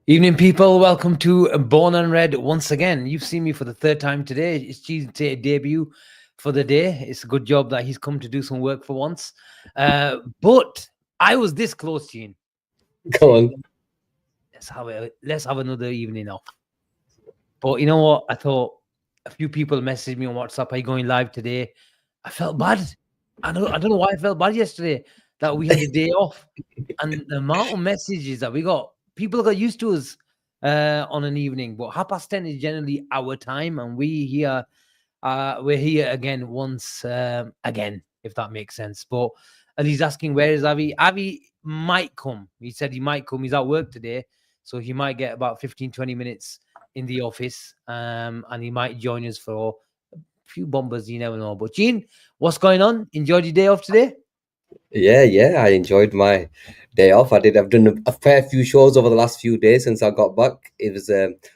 Evening, people. Welcome to Born and Red once again. You've seen me for the third time today. It's G's debut for the day. It's a good job that he's come to do some work for once. But I was this close, Gene, Go saying on. let's have another evening off. But you know what? I thought a few people messaged me on WhatsApp. Are you going live today? I felt bad. I don't know why I felt bad yesterday that we had a day off, and the amount of messages that we got, people got used to us on an evening. But 10:30 is generally our time, and we're here again once again, if that makes sense. But and he's asking where is Avi? Avi might come. He said he might come. He's at work today, so he might get about 15-20 minutes in the office, and he might join us for a few bombers. You never know. But Gene, what's going on? Enjoyed your day off today? Yeah, I enjoyed my day off. I've done a fair few shows over the last few days since I got back. It was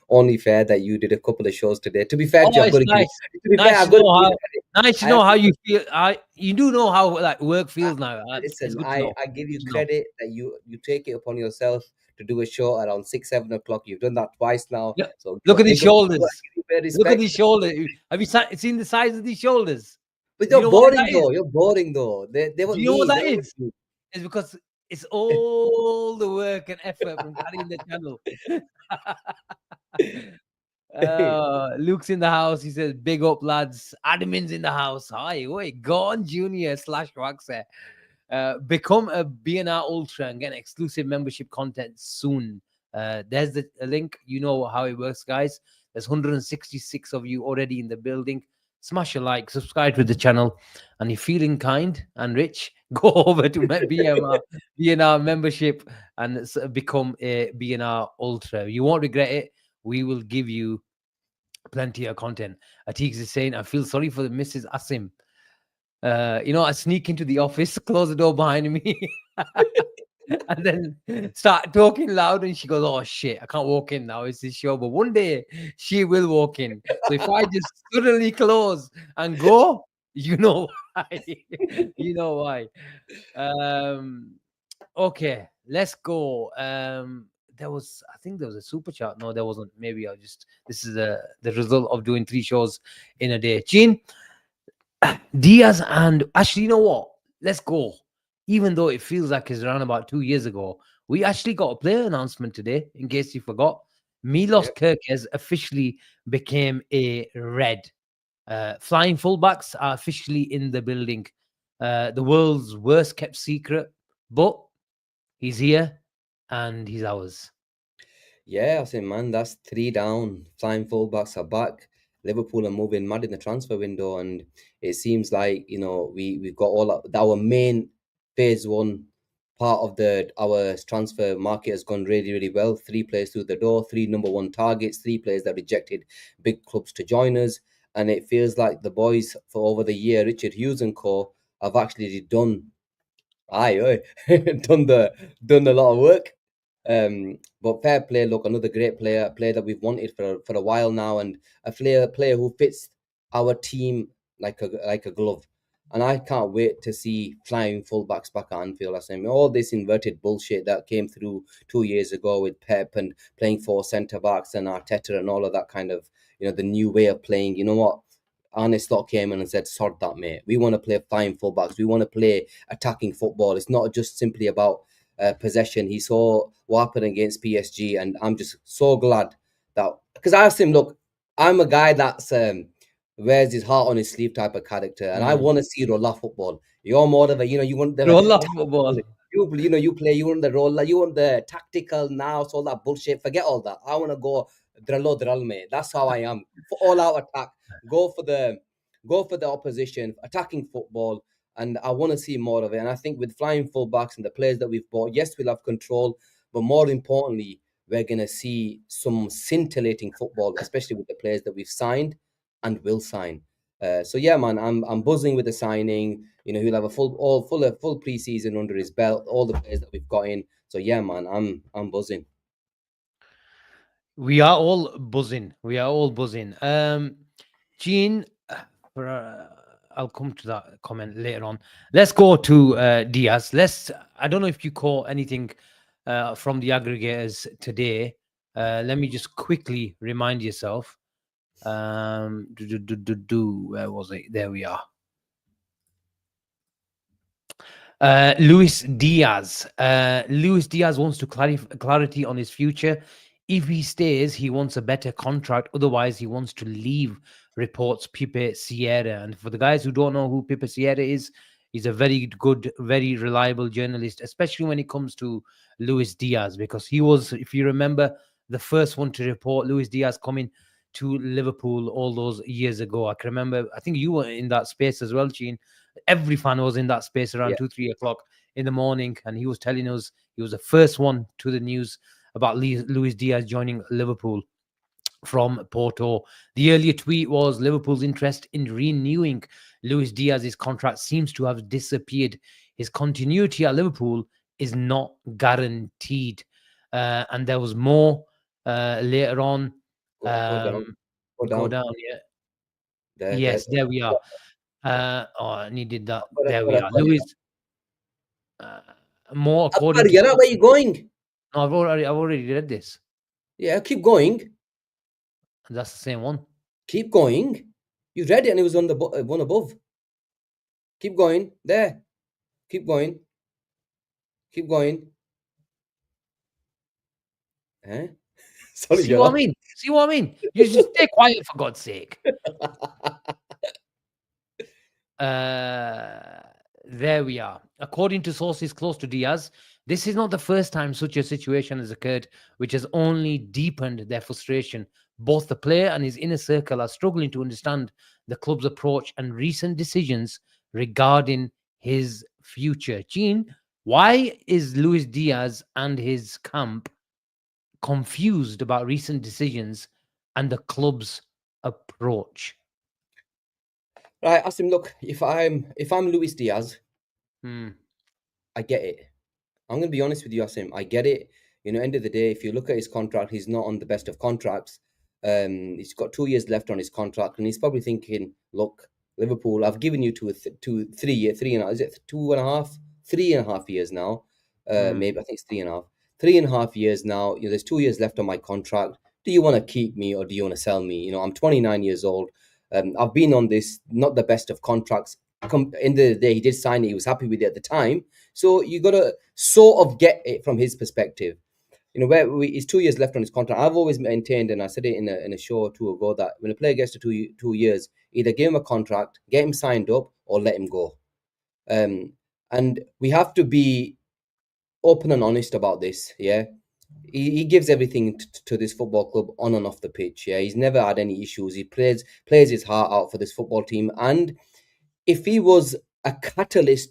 only fair that you did a couple of shows today. To be fair to Oh, you, I've got it's to give you. nice. To be fair, Nice I've to got to know give you how. credit. Nice to I know have how to. you feel. You do know how like work I, feels now. It's listen, good to I know. I give you Good to know. credit that you take it upon yourself to do a show around 6, 7 o'clock. You've done that twice now, Look, so look at these big up. I shoulders. give you fair Look at respect. these shoulders. Have you seen the size of these shoulders? But Do you you're know why boring that is? though. You're boring though. They Do won't you know what move. They that don't is? move. It's because it's all the work and effort from carrying the channel. Luke's in the house. He says, "Big up, lads." Admin's in the house. Hi, wait, Gone Junior slash Roxer. Become a BNR Ultra and get exclusive membership content soon. There's the link. You know how it works, guys. There's 166 of you already in the building. Smash a like, subscribe to the channel, and if feeling kind and rich, go over to BNR membership and become a BNR Ultra. You won't regret it. We will give you plenty of content. Atiq is saying, I feel sorry for the Mrs. Asim. I sneak into the office, close the door behind me, and then start talking loud. And she goes, "Oh shit, I can't walk in now. It's this show." But one day she will walk in. So if I just suddenly close and go, you know why. You know why. Um, okay, let's go. I think there was a super chat. No, there wasn't. Maybe this is the result of doing 3 shows in a day. Gene, Diaz, and actually, you know what? Let's go. Even though it feels like it's around about 2 years ago, we actually got a player announcement today. In case you forgot, Milos Yeah. Kerkez officially became a red. Flying fullbacks are officially in the building. The world's worst kept secret, but he's here and he's ours. Yeah, I say, man, that's three down. Flying fullbacks are back. Liverpool are moving mad in the transfer window, and it seems like we've got our main phase one part of the our transfer market has gone really really well. Three players through the door, three number one targets, three players that rejected big clubs to join us, and it feels like the boys for over the year, Richard Hughes and co, have actually aye, done a lot of work. But fair play, look, another great player, a player that we've wanted for a while now, and a player who fits our team like a glove. And I can't wait to see flying fullbacks back at Anfield. I mean, all this inverted bullshit that came through 2 years ago with Pep and playing four centre backs and Arteta and all of that kind of, the new way of playing. You know what? Arne Slot came in and said, "Sort that, mate. We want to play flying fullbacks. We want to play attacking football. It's not just simply about possession." He saw what happened against PSG, and I'm just so glad that because I asked him, "Look, I'm a guy that's wears his heart on his sleeve type of character, and I Mm. want to see roller football. You're more of a, you want the Roll up tactical, football. you want the roller, you want the tactical now, so all that bullshit. Forget all that. I want to go drill, mate. That's how I am. For all out attack, go for the opposition, attacking football." And I want to see more of it. And I think with flying fullbacks and the players that we've bought, yes, we'll have control, but more importantly, we're going to see some scintillating football, especially with the players that we've signed and will sign. So yeah, man, I'm buzzing with the signing. He'll have a full preseason under his belt. All the players that we've got in. So yeah, man, I'm buzzing. We are all buzzing. We are all buzzing. Gene, I'll come to that comment later on. Let's go to Diaz. I don't know if you caught anything from the aggregators today. Let me just quickly remind yourself. Where was it? There we are. Luis Diaz. Luis Diaz wants to clarity on his future. If he stays, he wants a better contract. Otherwise, he wants to leave, reports Pipe Sierra. And for the guys who don't know who Pipe Sierra is, he's a very good, very reliable journalist, especially when it comes to Luis Diaz, because he was, if you remember, the first one to report Luis Diaz coming to Liverpool all those years ago. I can remember, I think you were in that space as well, Gene. Every fan was in that space around Yeah. 2, 3 o'clock in the morning, and he was telling us he was the first one to the news about Luis Diaz joining Liverpool from Porto. The earlier tweet was Liverpool's interest in renewing Luis Diaz's contract seems to have disappeared. His continuity at Liverpool is not guaranteed. And there was more later on. Go down. Um, Go go down. down, yeah. There. Yes, there we are. Yeah. Oh, I needed that. But, There we but, are. but, Louis, uh, more according Akbar, to get out, source. where you going? No, I've already read this. Yeah, keep going. That's the same one. Keep going. You read it and it was on the one above. Keep going. There. Keep going. Keep going. Eh? Sorry, See what I Joe. mean? See what I mean? You just stay quiet for God's sake. Uh, there we are. According to sources close to Diaz, this is not the first time such a situation has occurred, which has only deepened their frustration. Both the player and his inner circle are struggling to understand the club's approach and recent decisions regarding his future. Gene, why is Luis Diaz and his camp confused about recent decisions and the club's approach? Right, Asim, look, if I'm Luis Diaz, Hmm. I get it. I'm gonna be honest with you, Asim. I get it. End of the day, if you look at his contract, he's not on the best of contracts. He's got 2 years left on his contract, and he's probably thinking, "Look, Liverpool, I've given you 2, 3 year, 3.5. Is it 2.5, 3.5 years now? Hmm. Maybe I think it's 3.5, 3.5 years now. There's 2 years left on my contract. Do you want to keep me or do you want to sell me? I'm 29 years old. I've been on this not the best of contracts. End of the day, he did sign it. He was happy with it at the time. So you got to sort of get it from his perspective. He's 2 years left on his contract. I've always maintained, and I said it in a show or two ago, that when a player gets to 2 years, either give him a contract, get him signed up, or let him go. And we have to be open and honest about this. Yeah, he gives everything to this football club on and off the pitch. Yeah, he's never had any issues. He plays his heart out for this football team, and if he was a catalyst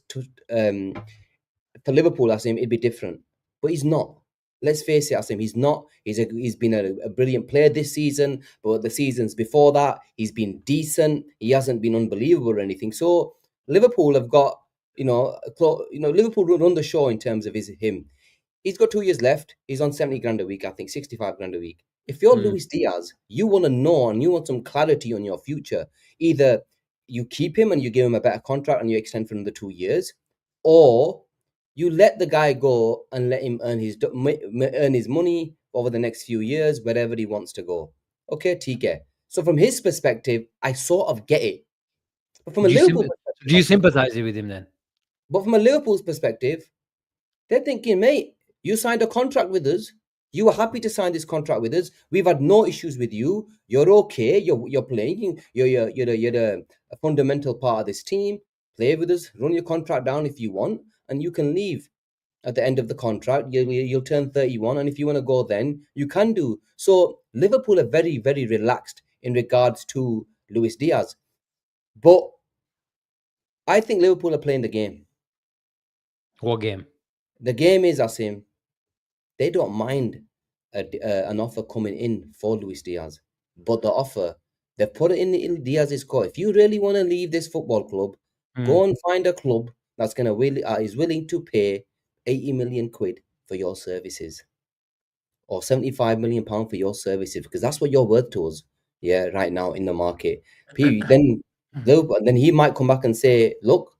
for Liverpool, Asim, it'd be different. But he's not. Let's face it, Asim, he's not. He's been a brilliant player this season, but the seasons before that, he's been decent. He hasn't been unbelievable or anything. So Liverpool have got, Liverpool run the show in terms of him. He's got 2 years left. He's on 70 grand a week, I think, 65 grand a week. If you're Hmm. Luis Diaz, you want to know and you want some clarity on your future. Either you keep him and you give him a better contract and you extend for another 2 years, or you let the guy go and let him earn his money over the next few years, wherever he wants to go. Okay, TK. So from his perspective, I sort of get it. But from a Do you Liverpool symp- perspective, do you Asim, sympathize with him then? but from a Liverpool's perspective, they're thinking, mate, you signed a contract with us. You were happy to sign this contract with us. We've had no issues with you. You're okay. You're playing. You're a fundamental part of this team. Play with us. Run your contract down if you want, and you can leave at the end of the contract. You'll turn 31, and if you want to go, then you can do. So Liverpool are very, very relaxed in regards to Luis Diaz, but I think Liverpool are playing the game. What game? The game is, Asim, they don't mind an offer coming in for Luis Diaz, but the offer, they've put it in Diaz's court. If you really want to leave this football club, Hmm. go and find a club that's is willing to pay 80 million quid for your services, or 75 million pound for your services, because that's what you're worth to us. Yeah, right now in the market. Then he might come back and say, "Look,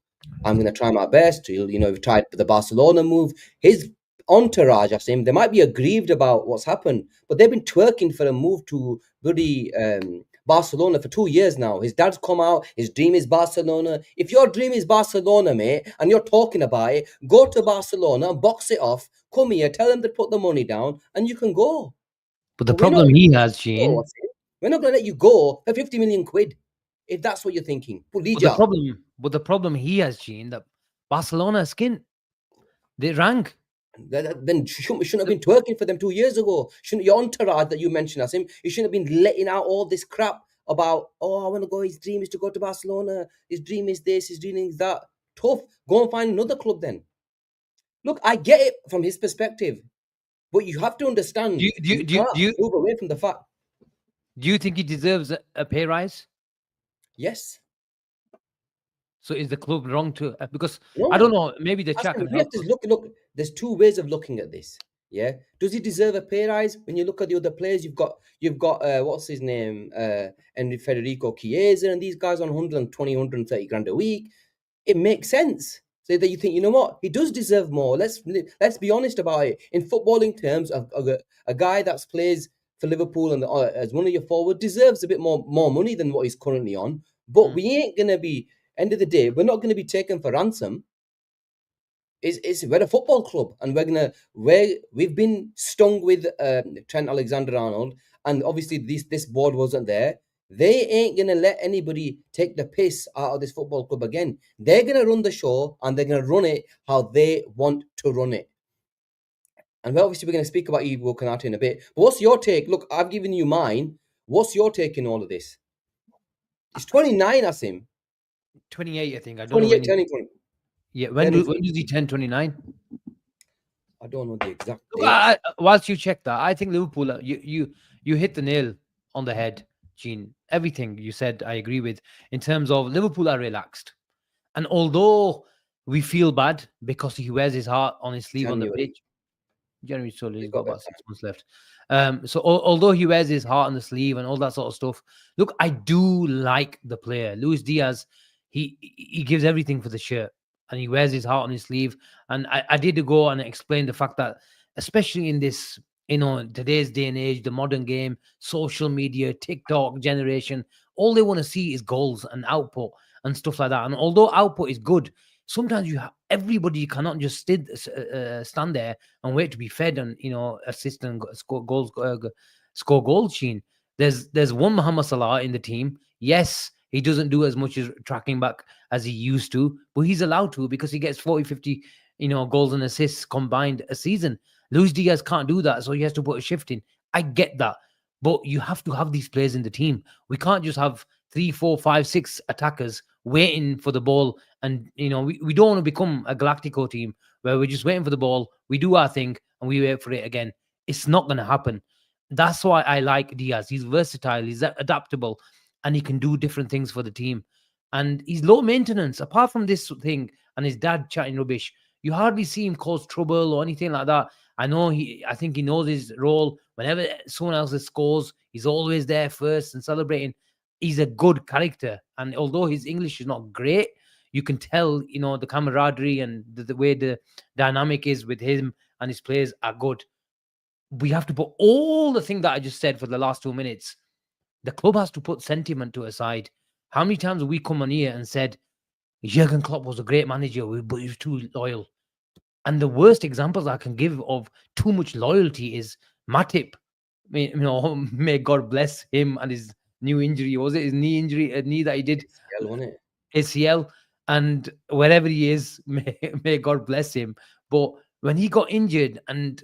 I'm going to try my best." We've tried the Barcelona move. His entourage, Asim, they might be aggrieved about what's happened, but they've been twerking for a move to bloody Barcelona for 2 years now. His dad's come out, his dream is Barcelona. If your dream is Barcelona, mate, and you're talking about it, go to Barcelona, box it off, come here, tell them to put the money down, and you can go. But the But we're not problem going he to let has, you go, Sheen. Asim. We're not going to let you go for 50 million quid, if that's what you're thinking. Pulija. But the problem he has, Sheen, that Barcelona skin, they rank. Then shouldn't have been twerking for them 2 years ago. Shouldn't your entourage that you mentioned, Asim, you shouldn't have been letting out all this crap about, oh, I want to go. His dream is to go to Barcelona. His dream is this. His dream is that. Tough. Go and find another club then. Look, I get it from his perspective, but you have to understand Do you do you, you do you, can't do you, move away from the fact. do you think he deserves a pay rise? Yes. So is the club wrong to? Because I don't No. know. Maybe the chat Asim, can we have help to us. look. There's two ways of looking at this. Yeah. Does he deserve a pay rise? When you look at the other players, you've got what's his name? And Federico Chiesa, and these guys on 120, 130 grand a week. It makes sense. So that you think, you know what, he does deserve more. Let's be honest about it. In footballing terms, a guy that plays for Liverpool and as one of your forward deserves a bit more money than what he's currently on. But Mm. we ain't gonna be. End of the day, we're not gonna be taken for ransom. We're a football club, and we've been stung with Trent Alexander-Arnold, and obviously this board wasn't there. They ain't gonna let anybody take the piss out of this football club again. They're gonna run the show, and they're gonna run it how they want to run it. And obviously we're gonna speak about Ibou Konate in a bit. But what's your take? Look, I've given you mine. What's your take in all of this? It's 29, Asim. 28, I think. I don't know 28, when. turning 20, Yeah, turning when 20. does he turn 29? I don't know the exact Look, date. whilst you check that, I think Liverpool. You hit the nail on the head, Gene. Everything you said, I agree with. In terms of Liverpool are relaxed, and although we feel bad because he wears his heart on his sleeve on the January. pitch, January solely, They he's got got about better. 6 months left. So although he wears his heart on the sleeve and all that sort of stuff, look, I do like the player, Luis Diaz. He gives everything for the shirt, and he wears his heart on his sleeve. And I did go and explain the fact that, especially in this, today's day and age, the modern game, social media, TikTok generation, all they want to see is goals and output and stuff like that. And although output is good, sometimes everybody cannot just stand there and wait to be fed and assist and score goals. Score goals, Sheen. There's one Muhammad Salah in the team. Yes, he doesn't do as much as tracking back as he used to, but he's allowed to because he gets 40, 50, goals and assists combined a season. Luis Diaz can't do that, so he has to put a shift in. I get that, but you have to have these players in the team. We can't just have 3, 4, 5, 6 attackers waiting for the ball. And we don't want to become a Galactico team where we're just waiting for the ball, we do our thing, and we wait for it again. It's not going to happen. That's why I like Diaz. He's versatile, he's adaptable, and he can do different things for the team. And he's low maintenance. Apart from this thing and his dad chatting rubbish, you hardly see him cause trouble or anything like that. I think he knows his role. Whenever someone else scores, he's always there first and celebrating. He's a good character. And although his English is not great, you can tell, the camaraderie and the way the dynamic is with him and his players are good. We have to put all the thing that I just said for the last 2 minutes. The club has to put sentiment to a side. How many times have we come on here and said Jurgen Klopp was a great manager, but he was too loyal? And the worst examples I can give of too much loyalty is Matip. May God bless him and his new injury. Was it his knee injury, a knee that he did? ACL, wasn't it? ACL, and wherever he is, may God bless him. But when he got injured and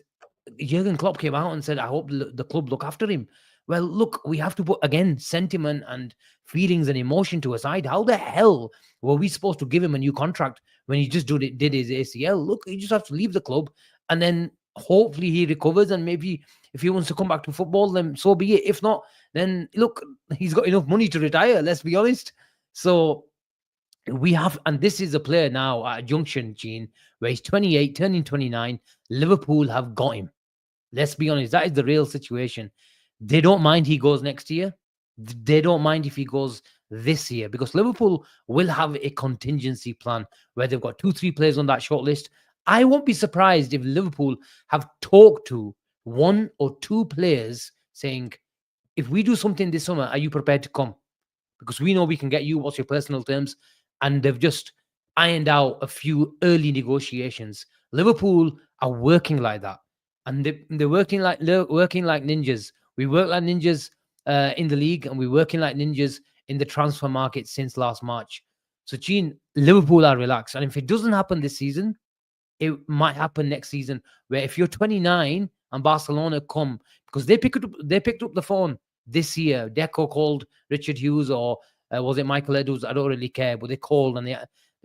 Jurgen Klopp came out and said, I hope the club look after him. Well, look, we have to put, again, sentiment and feelings and emotion to aside. How the hell were we supposed to give him a new contract when he just did his ACL? Look, you just have to leave the club, and then hopefully he recovers, and maybe if he wants to come back to football, then so be it. If not, then look, he's got enough money to retire, let's be honest. So we have, and this is a player now at a junction, Gene, where he's 28, turning 29. Liverpool have got him. Let's be honest, that is the real situation. They don't mind he goes next year. They don't mind if he goes this year, because Liverpool will have a contingency plan where they've got 2, 3 players on that short list, I won't be surprised if Liverpool have talked to one or two players saying, if we do something this summer, are you prepared to come? Because we know we can get you. What's your personal terms? And they've just ironed out a few early negotiations. Liverpool are working like that, and they're working like ninjas. We work like ninjas in the league, and we're working like ninjas in the transfer market since last March. So, Gene, Liverpool are relaxed, and if it doesn't happen this season, it might happen next season. Where if you're 29 and Barcelona come, because they picked up the phone this year. Deco called Richard Hughes, or was it Michael Edwards? I don't really care, but they called and they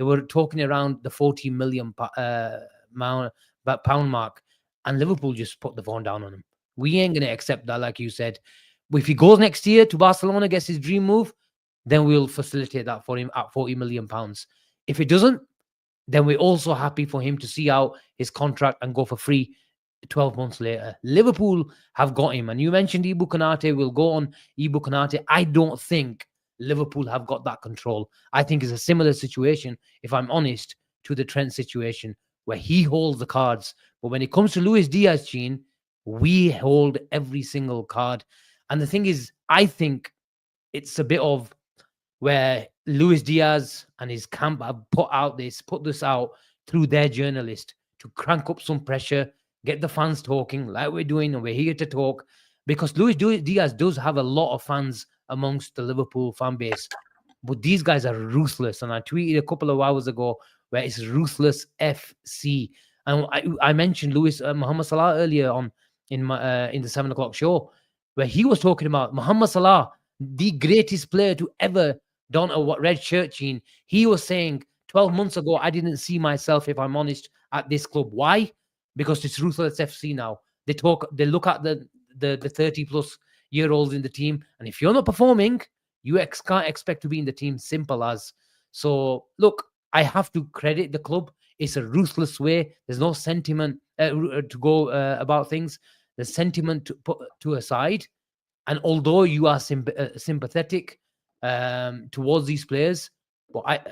were talking around the 40 million pound mark, and Liverpool just put the phone down on him. We ain't gonna accept that, like you said. But if he goes next year to Barcelona, gets his dream move, then we'll facilitate that for him at 40 million pounds. If it doesn't, then we're also happy for him to see out his contract and go for free 12 months later. Liverpool have got him. And you mentioned Ibou Konate. We'll go on Ibou Konate. I don't think Liverpool have got that control. I think it's a similar situation, if I'm honest, to the Trent situation, where he holds the cards. But when it comes to Luis Diaz, Gene, we hold every single card. And the thing is, I think it's a bit of where Luis Diaz and his camp have put this out through their journalist to crank up some pressure, get the fans talking like we're doing, and we're here to talk, because Luis Diaz does have a lot of fans amongst the Liverpool fan base. But these guys are ruthless, and I tweeted a couple of hours ago where it's ruthless FC. And I mentioned Muhammad Salah earlier on in the 7 o'clock show, where he was talking about Muhammad Salah, the greatest player to ever don a red shirt, Gene. He was saying 12 months ago, I didn't see myself, if I'm honest, at this club. Why? Because it's ruthless FC now. They look at the 30 plus year olds in the team, and if you're not performing, you can't expect to be in the team. Simple as. So look, I have to credit the club. It's a ruthless way. There's no sentiment to go about things. The sentiment to put to aside. And although you are sympathetic towards these players, but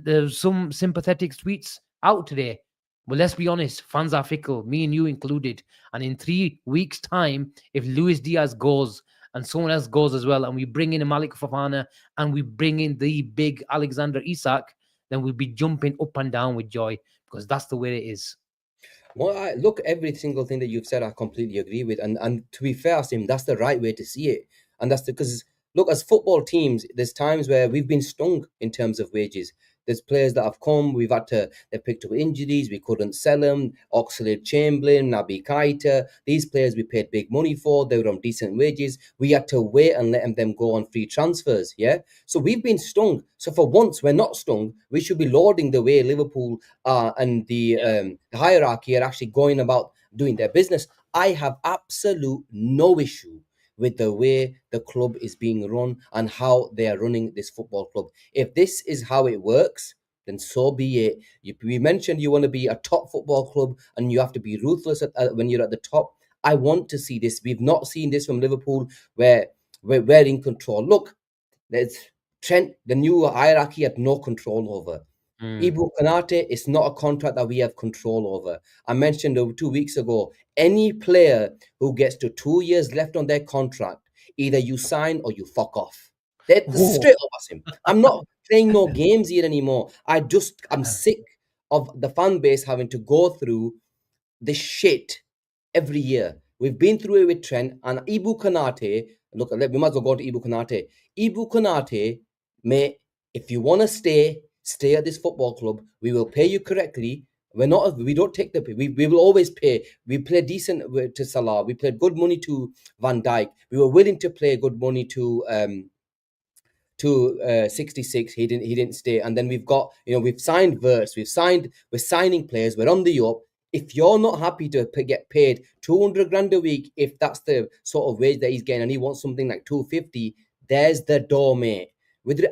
there's some sympathetic tweets out today. But let's be honest, fans are fickle, me and you included. And in 3 weeks' time, if Luis Diaz goes and someone else goes as well, and we bring in a Malik Fofana and we bring in the big Alexander Isak, then we'll be jumping up and down with joy, because that's the way it is. Well, look, every single thing that you've said, I completely agree with. And to be fair, Asim, that's the right way to see it. And that's because, look, as football teams, there's times where we've been stung in terms of wages. There's players that have come, they've picked up injuries, we couldn't sell them. Oxlade-Chamberlain, Naby Keita, these players we paid big money for, they were on decent wages. We had to wait and let them go on free transfers, yeah? So we've been stung. So for once, we're not stung. We should be lauding the way Liverpool and the hierarchy are actually going about doing their business. I have absolute no issue with the way the club is being run and how they are running this football club. If this is how it works, then so be it. We mentioned you want to be a top football club and you have to be ruthless when you're at the top. I want to see this. We've not seen this from Liverpool where we're in control. Look, there's Trent, the new hierarchy had no control over. Ibou Konate is not a contract that we have control over. I mentioned 2 weeks ago, any player who gets to 2 years left on their contract, either you sign or you fuck off. That's straight up as him. I'm not playing no games here anymore. I'm sick of the fan base having to go through this shit every year. We've been through it with Trent and Ibou Konate. Look, we might as well go to Ibou Konate. Ibou Konate, mate, if you want to stay at this football club. We will pay you correctly. We don't take the pay. We will always pay. We play decent to Salah. We played good money to Van Dijk. We were willing to play good money to 66. He didn't stay. And then we've signed Verts. We're signing players. We're on the up. If you're not happy to get paid 200 grand a week, if that's the sort of wage that he's getting, and he wants something like 250, there's the door, mate.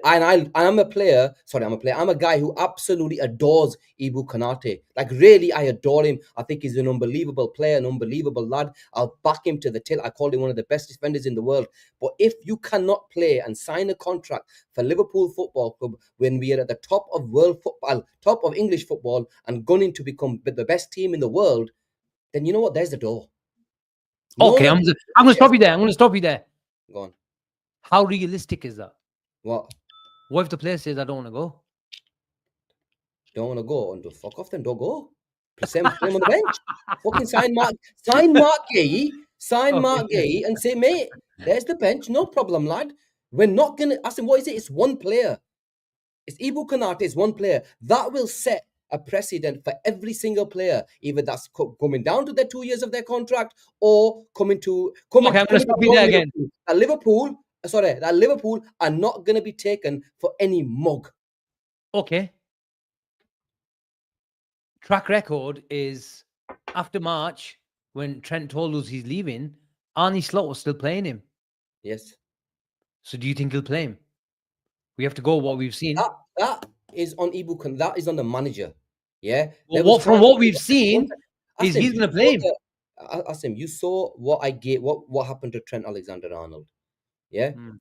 I'm a player. Sorry, I'm a player. I'm a guy who absolutely adores Ibou Konate. Like really, I adore him. I think he's an unbelievable player, an unbelievable lad. I'll back him to the till. I call him one of the best defenders in the world. But if you cannot play and sign a contract for Liverpool Football Club when we are at the top of world football, top of English football, and gunning to become the best team in the world, then you know what? There's the door. Okay, None of I'm gonna stop you there. I'm gonna stop you there. Go on. How realistic is that? What? What if the player says I don't want to go? Don't want to go? And fuck off, then don't go. Play him on the bench. Fucking sign Mark Gay, Okay. and say, mate, there's the bench, no problem, lad. We're not gonna ask him what is it? It's one player. It's Ibou Konate, it's one player. That will set a precedent for every single player, either that's coming down to their 2 years of their contract or coming to Okay, I'm gonna stop you there again. Liverpool. That Liverpool are not gonna be taken for any mug. Okay. Track record is after March, when Trent told us he's leaving, Arnie Slot was still playing him. Yes. So do you think he'll play him? We have to go what we've seen. That is on Ibou. That is on the manager. Yeah. Well, from what we've seen, is Asim, he's gonna play him. Asim, you saw what I gave. What happened to Trent Alexander-Arnold? Yeah. Mm.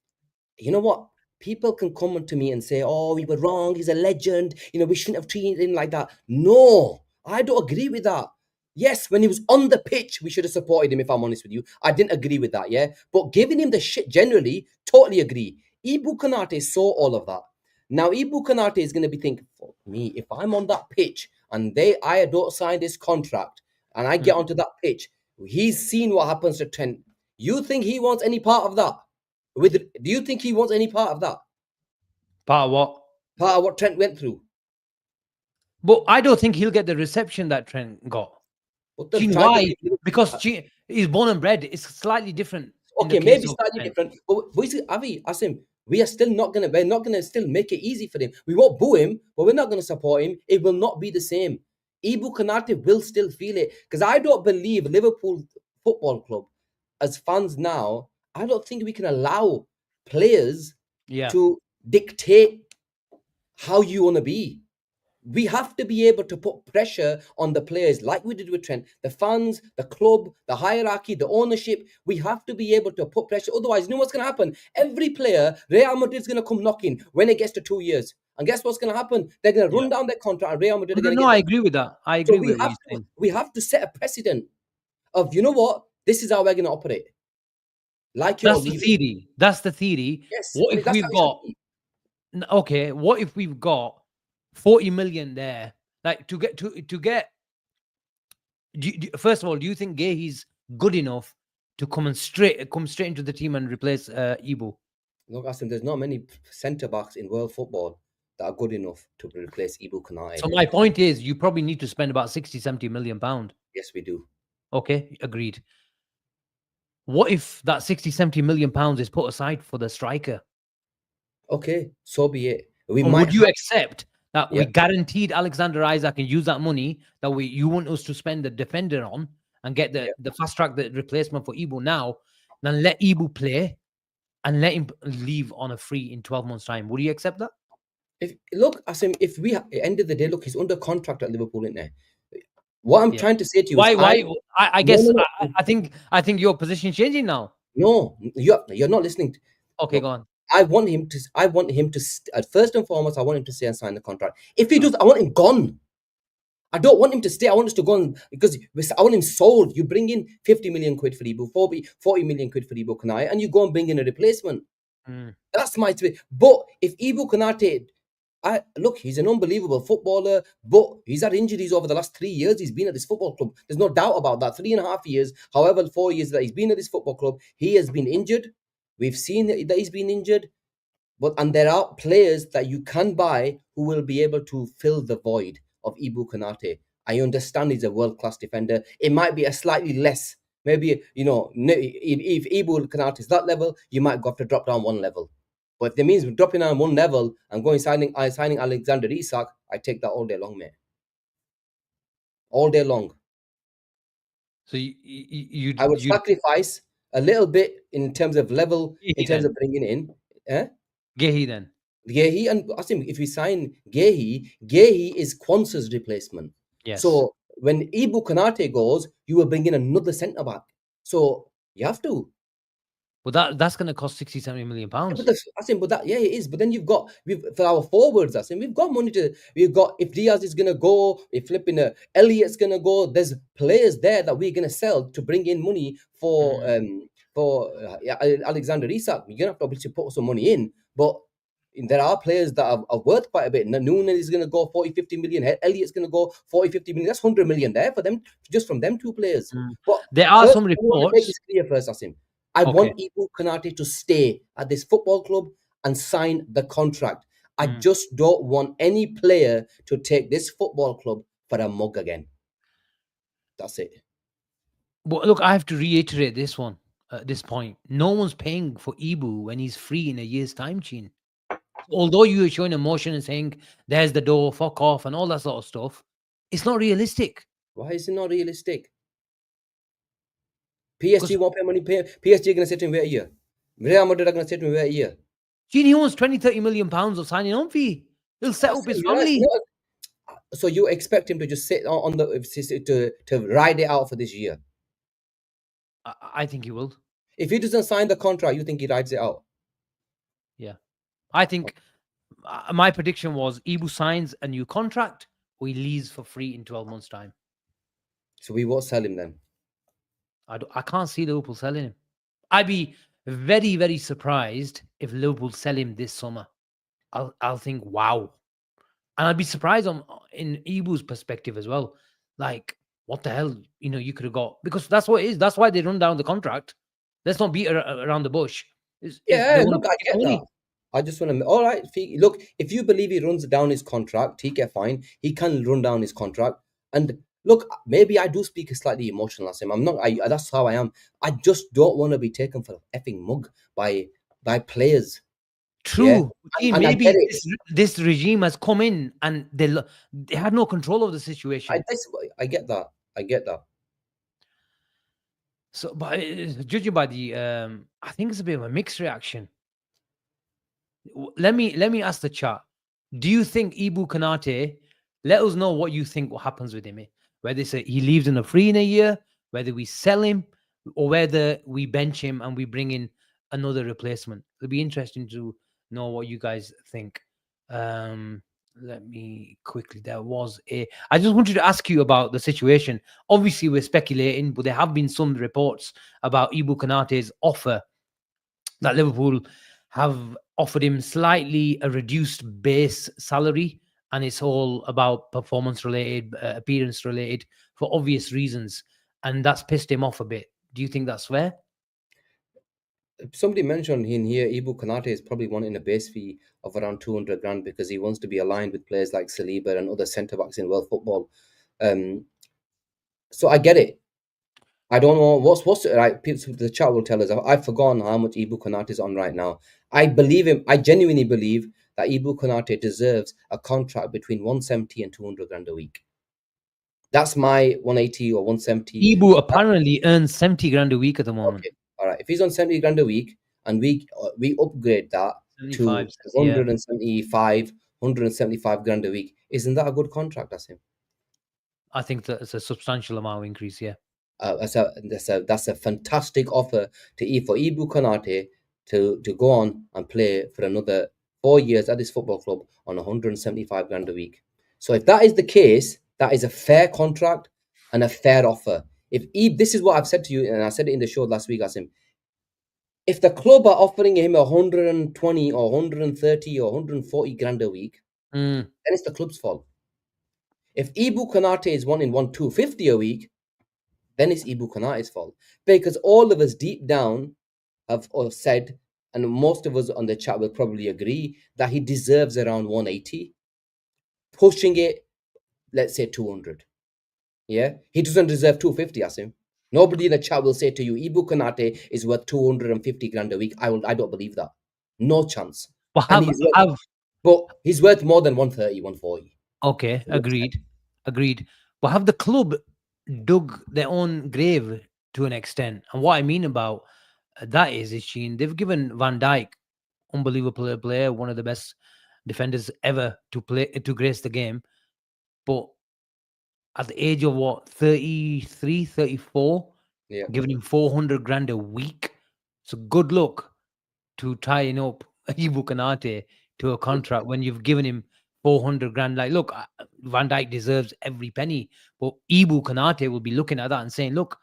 You know what? People can come to me and say, "Oh, we were wrong. He's a legend. We shouldn't have treated him like that." No, I don't agree with that. Yes, when he was on the pitch, we should have supported him. If I'm honest with you, I didn't agree with that. Yeah, but giving him the shit generally, totally agree. Ibou Konate saw all of that. Now Ibou Konate is going to be thinking, "Fuck me, if I'm on that pitch and I don't sign this contract and I get onto that pitch, he's seen what happens to Trent. You think he wants any part of that? Do you think he wants any part of that? Part of what? Part of what Trent went through? But I don't think he'll get the reception that Trent got. But Do you know why? Because he's born and bred. It's slightly different. Okay, maybe slightly different. But Asim, we're not gonna still make it easy for him. We won't boo him, but we're not gonna support him. It will not be the same. Ibou Konate will still feel it. Because I don't believe Liverpool Football Club, as fans now, I don't think we can allow players to dictate how you want to be. We have to be able to put pressure on the players like we did with Trent, the fans, the club, the hierarchy, the ownership. We have to be able to put pressure. Otherwise, you know what's going to happen? Every player, Real Madrid's going to come knocking when it gets to 2 years. And guess what's going to happen? They're going to run down their contract and Real Madrid are going to get... No, I agree with that. I agree with what you're saying. We have to set a precedent of, you know what? This is how we're going to operate. That's the theory. That's the theory. Yes. What if we've got... Okay, what if we've got 40 million there? Like to get... First of all, do you think Gay's good enough to come straight into the team and replace Ibou? Look, Asim, there's not many centre backs in world football that are good enough to replace Ibou Konate. So my point is, you probably need to spend about 60-70 million pound. Yes, we do. Okay, agreed. What if that 60-70 million pounds is put aside for the striker? Okay, so be it. Would you accept that we guaranteed Alexander Isak and use that money that you want us to spend the defender on and get the fast track the replacement for Ibou now, then let Ibou play and let him leave on a free in 12 months' time? Would you accept that? Asim, if we at the end of the day, he's under contract at Liverpool, isn't there? What I'm trying to say to you is why? I guess I think your position is changing now. No, you're not listening. Okay, go on. I want him to first and foremost, I want him to stay and sign the contract. If he does, I want him gone. I don't want him to stay. I want us to go on because I want him sold. You bring in 50 million quid for Ibou, 40 million quid for Ibou Konate, and you go and bring in a replacement. That's my tweet. But if Ibou Konate, look, he's an unbelievable footballer, but he's had injuries over the last 3 years. He's been at this football club. There's no doubt about that. 3.5 years, however, 4 years that he's been at this football club, he has been injured. We've seen that he's been injured. And there are players that you can buy who will be able to fill the void of Ibou Konate. I understand he's a world-class defender. It might be a slightly less, maybe, if Ibou Konate is that level, you might have to drop down one level. But if it means dropping down one level and going signing Alexander Isak, I take that all day long, mate. All day long. So I would sacrifice a little bit in terms of level, in terms of bringing in. Gehi then. Gehi and Asim, if we sign Gehi is Kwanzaa's replacement. Yes. So when Ibou Konate goes, you will bring in another centre back. So you have to. But that's going to cost 60, 70 million Yeah, but pounds. that's, I think, but that, yeah, it is. But then we've for our forwards. I think we've got money to. We've got, if Diaz is gonna go, if flipping Elliott's gonna go. There's players there that we're gonna sell to bring in money Mm, for yeah, Alexander Isak. You're gonna have to obviously put some money in, but there are players that are worth quite a bit. Noonan is gonna go 40, 50 million. Elliott's gonna go 40, 50 million. That's 100 million there for them, just from them two players. mm. But There are first, some I want to make reports. this clear first, Asim. I Okay. want Ibou Konate to stay at this football club and sign the contract. I Mm. just don't want any player to take this football club for a mug again. That's it. But look, I have to reiterate this one at this point. No one's paying for Ibou when he's free in a year's time, Chin. Although you are showing emotion and saying, there's the door, fuck off, and all that sort of stuff, it's not realistic. Why is it not realistic? Because PSG won't pay money. PSG going to say to him, wait a year. Real Madrid are going to say to him, wait a year. Gene, he wants 20, 30 million pounds of signing on fee. He'll set up Asim, his you're right. family. No, so you expect him to just sit on the to ride it out for this year? I think he will. If he doesn't sign the contract, you think he rides it out? Yeah. I think my prediction was Ibou signs a new contract or he leaves for free in 12 months' time. So we won't sell him then. I can't see Liverpool selling him. I'd be very, very surprised if Liverpool sell him this summer. I'll think, wow. And I'd be surprised on in Ibou's perspective as well. Like, what the hell, you could have got, because that's what it is. That's why they run down the contract. Let's not beat around the bush. Is they Yeah, want to look, I protect get that. money. I just want to. All right, look, if you believe he runs down his contract, he get fine. He can run down his contract. And look, maybe I do speak slightly emotional as him. I'm not. That's how I am. I just don't want to be taken for a effing mug by players. Yeah, True. See, and I get maybe it. this regime has come in and they had no control of the situation. I get that. I get that. So, but judging by the, I think it's a bit of a mixed reaction. Let me ask the chat. Do you think Ibou Konate? Let us know what you think. What happens with him? Whether it's he leaves in a free in a year, whether we sell him, or whether we bench him and we bring in another replacement. It'll be interesting to know what you guys think. Um, Let me quickly. There was a. I just wanted to ask you about the situation. Obviously, we're speculating, but there have been some reports about Ibou Konate's offer that Liverpool have offered him slightly a reduced base salary, and it's all about performance related, appearance related, for obvious reasons, and that's pissed him off a bit. Do you think that's fair? Somebody mentioned in here, Ibou Konate is probably wanting a base fee of around 200 grand because he wants to be aligned with players like Saliba and other centre backs in world football. Um, so I get it. I don't know what's right. People, the chat will tell us. I've forgotten how much Ibou Konate is on right now. I believe him. I genuinely believe that Ibou Konate deserves a contract between 170 and 200 grand a week. That's my 180 or 170. Ibou apparently earns 70 grand a week at the moment. Okay, all right. If he's on 70 grand a week and we upgrade that to 75, 70, yeah. 175 grand a week, isn't that a good contract? That's him. I think that's a substantial amount of increase, yeah. That's a fantastic offer for Ibou Konate to go on and play for another 4 years at this football club on 175 grand a week. So if that is the case, that is a fair contract and a fair offer. This is what I've said to you, and I said it in the show last week, Asim. If the club are offering him 120 or 130 or 140 grand a week, Mm. then it's the club's fault. If Ibou Konate is wanting 250 a week, then it's Ibou Konate's fault. Because all of us deep down have said, and most of us on the chat will probably agree, that he deserves around 180. Pushing it, let's say 200. Yeah? He doesn't deserve 250, Asim. Nobody in the chat will say to you, Ibou Konate is worth 250 grand a week. I don't believe that. No chance. But And he's worth more than 130, 140. okay, agreed. But have the club dug their own grave to an extent? And what I mean about that is Sheen, they've given Van Dijk unbelievable player, one of the best defenders ever to grace the game. But at the age of what, 33, 34, Yeah. giving him 400 grand a week. So good luck to tying up Ibou Konate to a contract when you've given him 400 grand. Like, look, Van Dijk deserves every penny, but Ibou Konate will be looking at that and saying, look,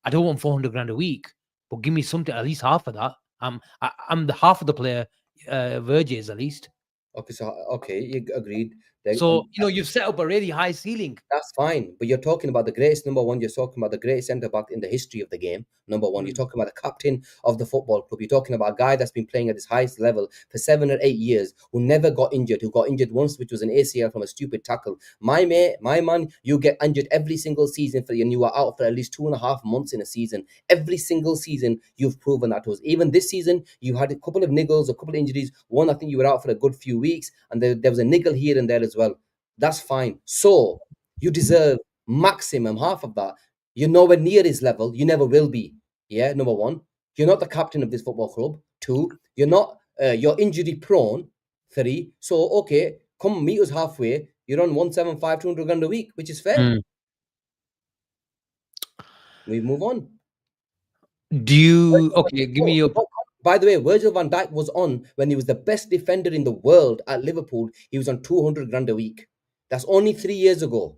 I don't want 400 grand a week, but give me something, at least half of that. I'm the half of the player Verges at least. Okay, so okay, you agreed. Then, So, you've set up a really high ceiling. that's fine, but you're talking about the greatest number one. You're talking about the greatest centre back in the history of the game. Number one, you're Mm. talking about the captain of the football club. You're talking about a guy that's been playing at his highest level for 7 or 8 years, who never got injured, who got injured once, which was an ACL from a stupid tackle. My mate, my man, you get injured every single season and you are out for at least 2.5 months in a season. Every single season, you've proven that to us. Even this season, you had a couple of niggles, a couple of injuries. One, I think you were out for a good few weeks, and there was a niggle here and there as well. That's fine. So you deserve maximum half of that. You're nowhere near his level. You never will be. Yeah, number one. You're not the captain of this football club. Two, you're injury prone. Three, so okay, come meet us halfway. You're on 175, 200 grand a week, which is fair. Mm. We move on. Do you, okay, give me your, By the way, Virgil van Dijk was on when he was the best defender in the world at Liverpool. He was on 200 grand a week. That's only 3 years ago.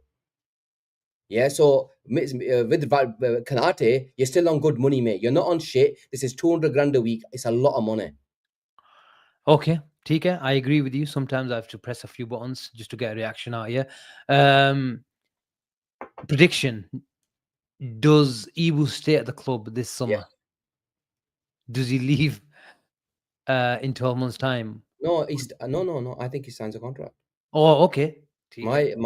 Yeah, so with Konate, you're still on good money, mate. You're not on shit. This is 200 grand a week. It's a lot of money. okay, TK, I agree with you. Sometimes I have to press a few buttons just to get a reaction out here. Prediction: does Ibou stay at the club this Yeah. summer? Does he leave in 12 months' time? No, no. I think he signs a contract. Oh, okay. TK.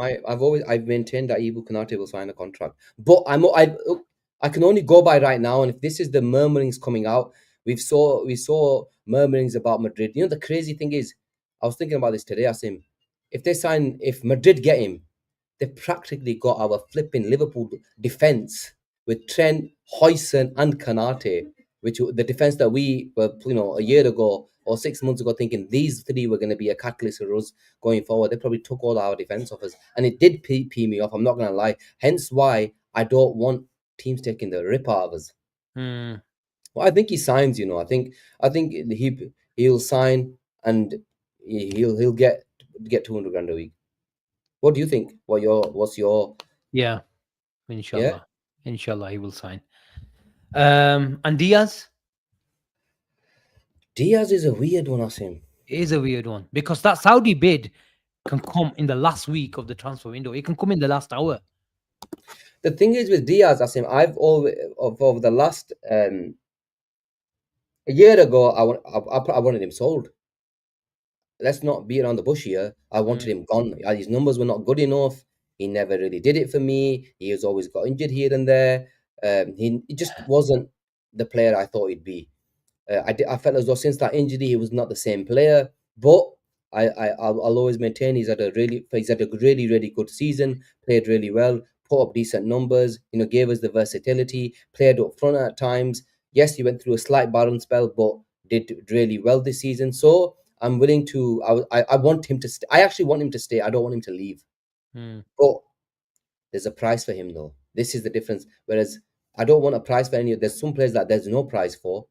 I've maintained that Ibou Konate will sign a contract, but I can only go by right now. And if this is the murmurings coming out, we saw murmurings about Madrid. You know, the crazy thing is, I was thinking about this today. Asim, if Madrid get him, they practically got our flipping Liverpool defense with Trent, Hoyson, and Konate, which the defense that we were, a year ago or 6 months ago thinking these three were going to be a catalyst for us going forward. They probably took all our defense off us, and it did pee me off. I'm not going to lie. Hence why I don't want teams taking the rip out of us. Hmm. Well, I think he signs. I think he'll sign, and he'll get 200 grand a week. What do you think? What's your Yeah, yeah? inshallah. Inshallah, he will sign. And Diaz Diaz is a weird one, Asim. is a weird one because that Saudi bid can come in the last week of the transfer window. It can come in the last hour. The thing is with Diaz, Asim, I've always over the last a year ago, I wanted him sold. Let's not beat around the bush here. I wanted Mm. him gone. His numbers were not good enough. He never really did it for me. He has always got injured here and there. He just wasn't the player I thought he'd be. I felt as though since that injury, he was not the same player. But I'll always maintain he's had a really good season. Played really well, put up decent numbers. Gave us the versatility. Played up front at times. Yes, he went through a slight barren spell, but did really well this season. So I'm willing to. I want him to stay. I actually want him to stay. I don't want him to leave. Mm. But there's a price for him, though. This is the difference. Whereas I don't want a price for any. There's some players that there's no price for.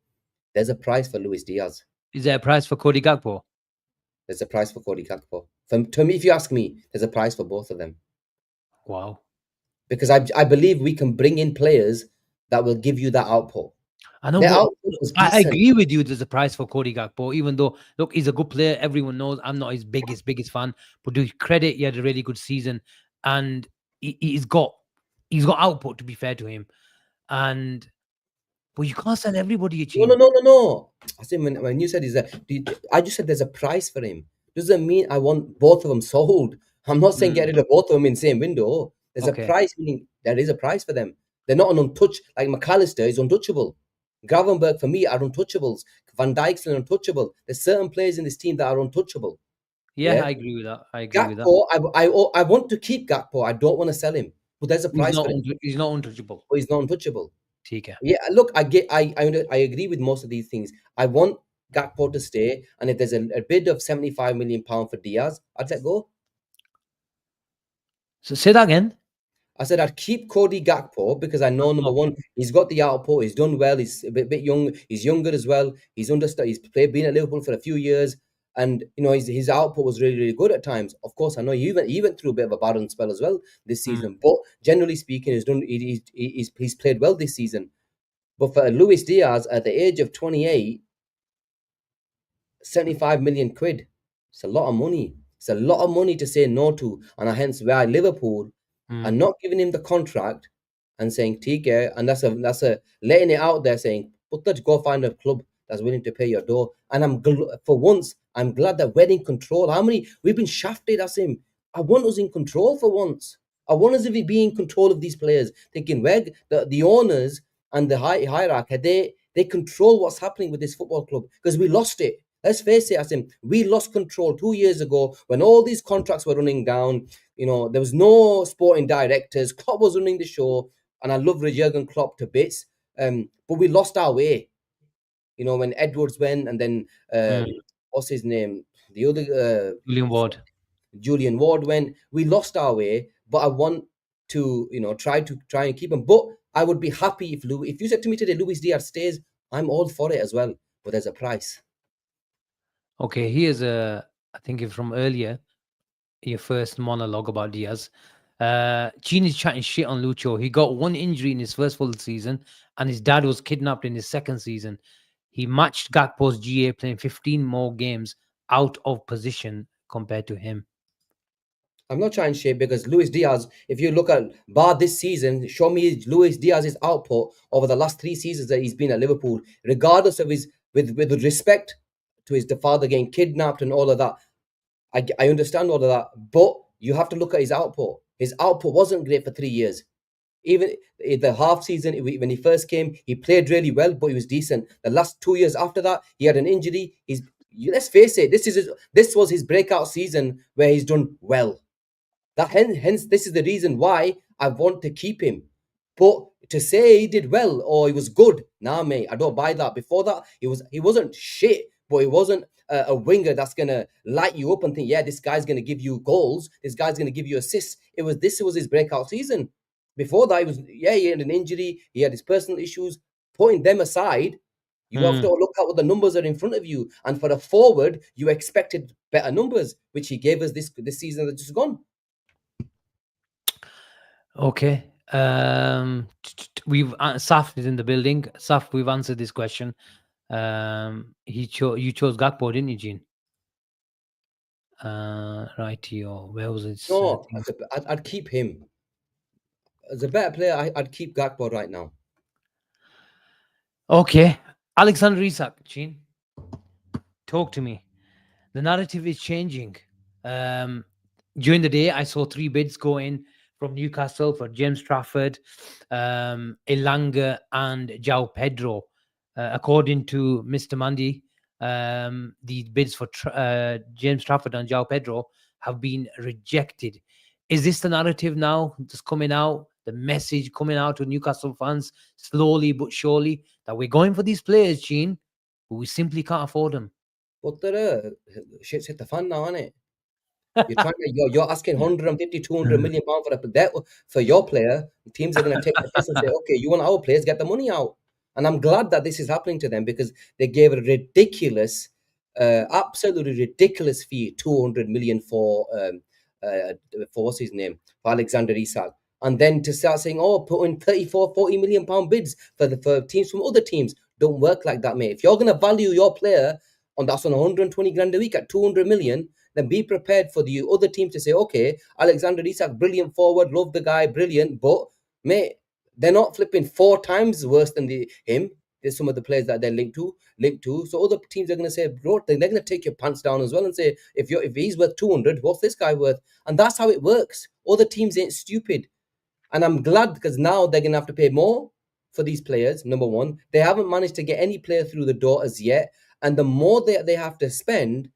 There's a price for Luis Diaz. Is there a price for Cody Gakpo? There's a price for Cody Gakpo. To me, if you ask me, there's a price for both of them. Wow. Because I believe we can bring in players that will give you that output. I know, Their but output was I decent. agree with you. There's a price for Cody Gakpo, even though look, he's a good player. Everyone knows I'm not his biggest fan, but do credit he had a really good season, and he's got output. To be fair to him, and but you can't sell everybody a No, no, team. no, no, no. I said when you said is that I just said there's a price for him. Doesn't mean I want both of them sold. I'm not saying get Mm, rid of both of them in the same window. There's a okay. price, meaning there is a price for them. They're not an untouch like McAllister is untouchable. Gravenberg for me are untouchables. Van Dijk's an untouchable. There's certain players in this team that are untouchable. Yeah, Yeah, I agree with that. I agree with that. Gakpo, I want to keep Gakpo. I don't want to sell him, but there's a price for him. He's not untouchable. But he's not untouchable. TK. Yeah, look, I agree with most of these things. I want Gakpo to stay, and if there's a bid of £75 million for Diaz, I'd let go. So say that again. I said I'd keep Cody Gakpo because I know number Okay. one, he's got the output, he's done well, he's a bit young, he's younger as well, he's understood, he's been at Liverpool for a few years, and his output was really, really good at times. Of course, I know he went through a bit of a barren spell as well this Mm, season, but generally speaking, he's played well this season. But for Luis Diaz at the age of 28, 75 million quid. It's a lot of money. It's a lot of money to say no to. And hence why Liverpool are mm, not giving him the contract and saying, TK, and that's a letting it out there saying, but let's go find a club that's willing to pay your door. And for once, I'm glad that we're in control. How many we've been shafted as him. I want us in control for once. I want us to be in control of these players, thinking where the owners and the hierarchy, they control what's happening with this football club because we lost it. Let's face it, Asim, we lost control 2 years ago when all these contracts were running down. There was no sporting directors. Klopp was running the show, and I love Jurgen Klopp to bits. But we lost our way. When Edwards went, and then mm. what's his name? The other William Ward. Julian Ward went. We lost our way, but I want to, try and keep him. But I would be happy if you said to me today, Luis Diaz stays. I'm all for it as well, but there's a price. Okay, here's I think it's from earlier, your first monologue about Diaz. Gene is chatting shit on Lucho. He got one injury in his first full season, and his dad was kidnapped in his second season. He matched Gakpo's GA, playing 15 more games out of position compared to him. I'm not trying to shade because Luis Diaz, if you look at bar this season, show me Luis Diaz's output over the last 3 seasons that he's been at Liverpool, regardless of his with respect to his father getting kidnapped and all of that. I understand all of that, but you have to look at his output. His output wasn't great for 3 years. Even in the half season when he first came, he played really well, but he was decent. The last 2 years after that, he had an injury. Let's face it, this was his breakout season where he's done well. Hence, this is the reason why I want to keep him. But to say he did well or he was good, nah, mate, I don't buy that. Before that, he wasn't shit, but he wasn't a winger that's gonna light you up and think, yeah, this guy's gonna give you goals, this guy's gonna give you assists. This was his breakout season. Before that, he had an injury, he had his personal issues. Putting them aside, you have to look at what the numbers are in front of you. And for a forward, you expected better numbers, which he gave us this season that's just gone. Okay. We've Saf is in the building. Saf, we've answered this question. You chose Gakpo, didn't you, Gene? Right, where was it? No, I'd keep him. As a better player, I'd keep Gakpo right now. Okay. Alexander Isak, Gene. Talk to me. The narrative is changing. During the day, I saw 3 bids go in from Newcastle for James Trafford, Elanga, and João Pedro. According to Mr. Mandy, the bids for James Trafford and João Pedro have been rejected. Is this the narrative now that's coming out? The message coming out to Newcastle fans slowly but surely that we're going for these players, Gene, but we simply can't afford them. But shit's hit the fan now, isn't it? You're asking 150, 200 million pounds for your player. Teams are going to take the piss and say, okay, you want our players, get the money out. And I'm glad that this is happening to them because they gave a ridiculous, absolutely ridiculous fee, 200 million for what's his name, for Alexander Isak. And then to start saying, oh, put in 34, 40 million pound bids for teams from other teams. Don't work like that, mate. If you're going to value your player that's on 120 grand a week at 200 million, then be prepared for the other team to say, okay, Alexander Isak, brilliant forward, love the guy, brilliant, but mate, they're not flipping 4 times worse than him. There's some of the players that they're linked to. So other teams are going to say, bro, they're going to take your pants down as well and say, if he's worth 200, what's this guy worth? And that's how it works. Other teams ain't stupid. And I'm glad because now they're going to have to pay more for these players, number one. They haven't managed to get any player through the door as yet. And the more they have to spend,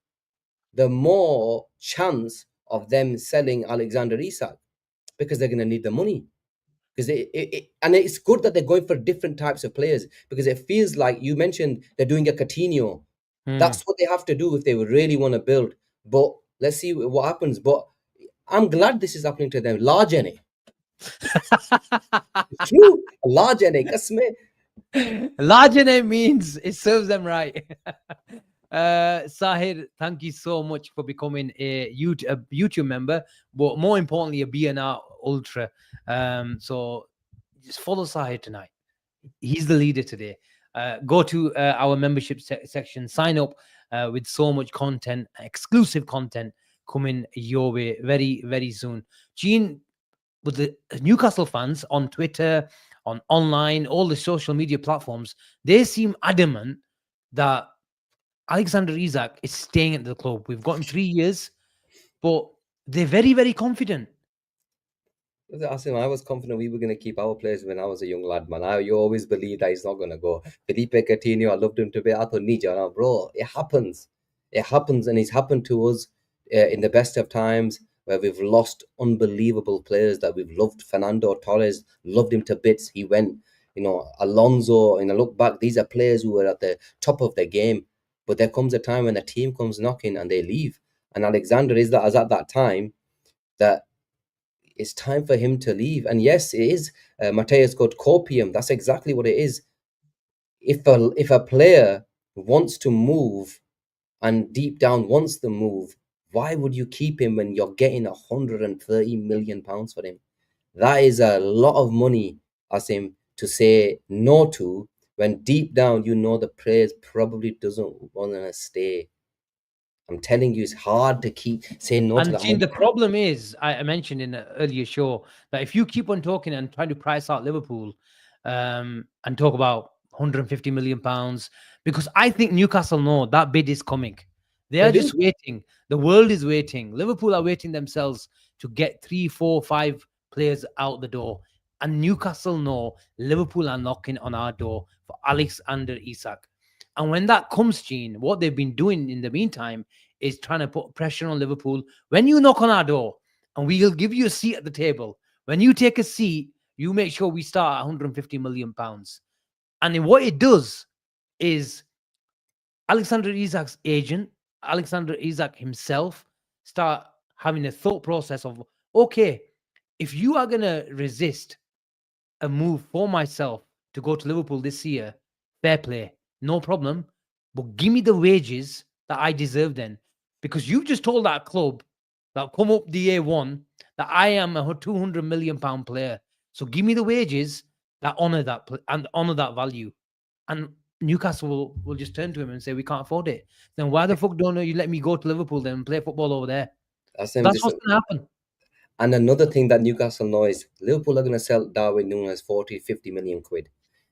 the more chance of them selling Alexander Isak because they're going to need the money. Because and it's good that they're going for different types of players because it feels like you mentioned they're doing a Coutinho. Hmm. That's what they have to do if they really want to build. But let's see what happens. But I'm glad this is happening to them. Large NA. It's true. A large NA. Kasme. Larger name means it serves them right. Sahir, thank you so much for becoming a YouTube member, but more importantly, a BNR Ultra. So just follow Sahir tonight. He's the leader today. Go to our membership section, sign up with so much content, exclusive content coming your way very, very soon. Gene, with the Newcastle fans on Twitter, on online, all the social media platforms, they seem adamant that Alexander Isak is staying at the club. We've got him 3 years, but they're very, very confident. Asim, I was confident we were going to keep our players when I was a young lad, man. You always believed that he's not going to go. Felipe Coutinho, I loved him to be. I thought, Nija, now, bro, it happens. It happens, and it's happened to us in the best of times where we've lost unbelievable players that we've loved. Fernando Torres, loved him to bits. He went, Alonso, and I look back, these are players who were at the top of their game. But there comes a time when a team comes knocking and they leave. And Alexander is that as at that time that it's time for him to leave. And yes, it is. Mateus got copium. That's exactly what it is. If a player wants to move and deep down wants to move, why would you keep him when you're getting 130 million pounds for him? That is a lot of money, Asim, to say no to when deep down you know the player probably doesn't want to stay. I'm telling you, it's hard to keep saying no to And that Gene, money. the problem is, I mentioned in an earlier show that if you keep on talking and trying to price out Liverpool and talk about 150 million pounds, because I think Newcastle know that bid is coming. They They are do. just waiting. The world is waiting. Liverpool are waiting themselves to get 3, 4, 5 players out the door. And Newcastle know Liverpool are knocking on our door for Alexander Isak. And when that comes, Gene, what they've been doing in the meantime is trying to put pressure on Liverpool. When you knock on our door and we'll give you a seat at the table, when you take a seat, you make sure we start at 150 million pounds. And what it does is Alexander Isak's agent, Alexander Isak himself, start having a thought process of, okay, if you are going to resist a move for myself to go to Liverpool this year, fair play, no problem. But give me the wages that I deserve then. Because you've just told that club that come up the A1 that I am a 200 million pound player. So give me the wages that honor that and honor that value. And Newcastle will just turn to him and say, we can't afford it. Then why the fuck don't you let me go to Liverpool then and play football over there? Asim, That's this what's going to happen. And another thing that Newcastle know is Liverpool are going to sell Darwin Núñez 40, 50 million quid.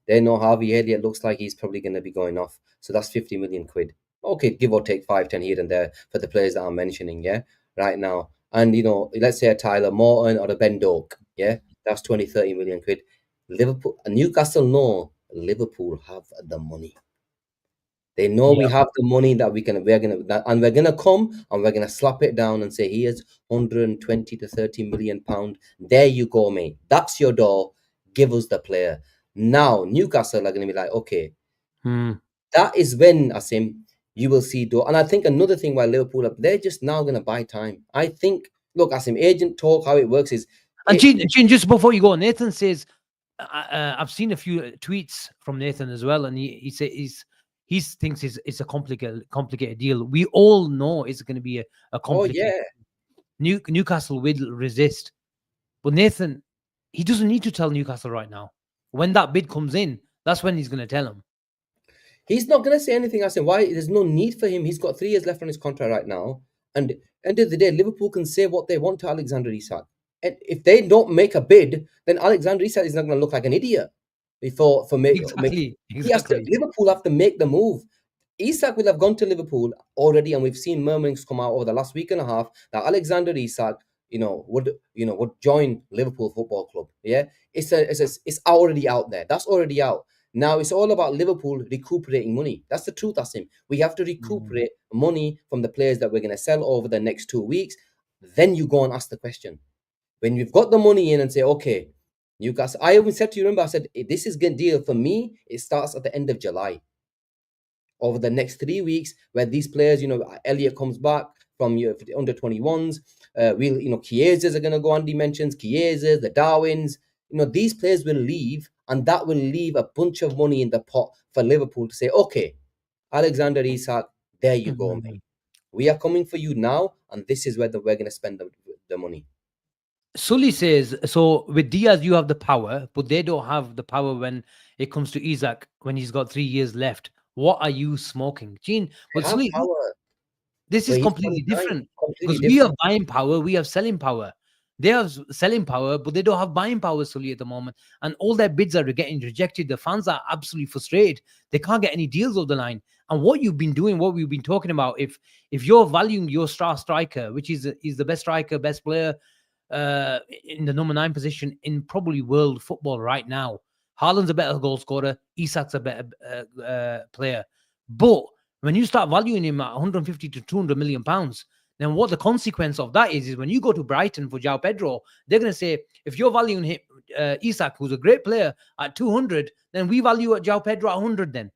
They know Harvey Elliott looks like he's probably going to be going off. So that's 50 million quid. Okay, give or take 5, 10 here and there for the players that I'm mentioning, yeah, right now. And, let's say a Tyler Morton or a Ben Doak, yeah, that's 20, 30 million quid. Newcastle know Liverpool have the money. They know we Yeah. have the money that we're gonna come and we're gonna slap it down and say, here's 120 to 30 million pound. There you go, mate. That's your door. Give us the player. Now Newcastle are gonna be like, okay, Hmm. that is when Asim you will see door. And I think another thing why Liverpool they're just now gonna buy time. I think look, Asim, agent talk, how it works is And it Gene, just before you go, Nathan says, I've seen a few tweets from Nathan as well, and he said he thinks it's a complicated deal. We all know it's going to be a oh complicated. yeah. Newcastle will resist, but Nathan, he doesn't need to tell Newcastle right now. When that bid comes in, that's when he's going to tell them. He's not going to say anything. I said, why? There's no need for him. He's got 3 years left on his contract right now. And end of the day, Liverpool can say what they want to Alexander Isak. And if they don't make a bid, then Alexander Isak is not going to look like an idiot. Before for make Exactly, he has to exactly. Liverpool have to make the move. Isak will have gone to Liverpool already, and we've seen murmurings come out over the last week and a half that Alexander Isak, would join Liverpool Football Club. Yeah, it's already out there. That's already out. Now it's all about Liverpool recuperating money. That's the truth, Asim. We have to Mm. recuperate money from the players that we're going to sell over the next 2 weeks. Then you go and ask the question. When you've got the money in and say, okay, Newcastle. I even said to you, remember, I said, this is good deal for me. It starts at the end of July. over the next 3 weeks, where these players, Elliot comes back from your under 21s. Chiesas are going to go. Andy mentions Chiesas, the Darwins. These players will leave, and that will leave a bunch of money in the pot for Liverpool to say, okay, Alexander Isak, there you go, Mm. mate. We are coming for you now, and this is where we're going to spend the money. Sully says, so with Diaz, you have the power, but they don't have the power when it comes to Isak when he's got 3 years left. What are you smoking? Gene, well, They have Sully, power, this but is he's completely 29, different completely because we have different. buying power, we have selling power. They have selling power, but they don't have buying power, Sully, at the moment. And all their bids are getting rejected. The fans are absolutely frustrated. They can't get any deals over the line. And what you've been doing, what we've been talking about, if you're valuing your star striker, which is the best striker, best player in the number 9 position in probably world football right now. Haaland's a better goal scorer. Isak's a better player. But when you start valuing him at 150 to 200 million pounds, then what the consequence of that is when you go to Brighton for João Pedro, they're going to say, if you're valuing him, Isak, who's a great player, at 200, then we value at João Pedro at 100 then.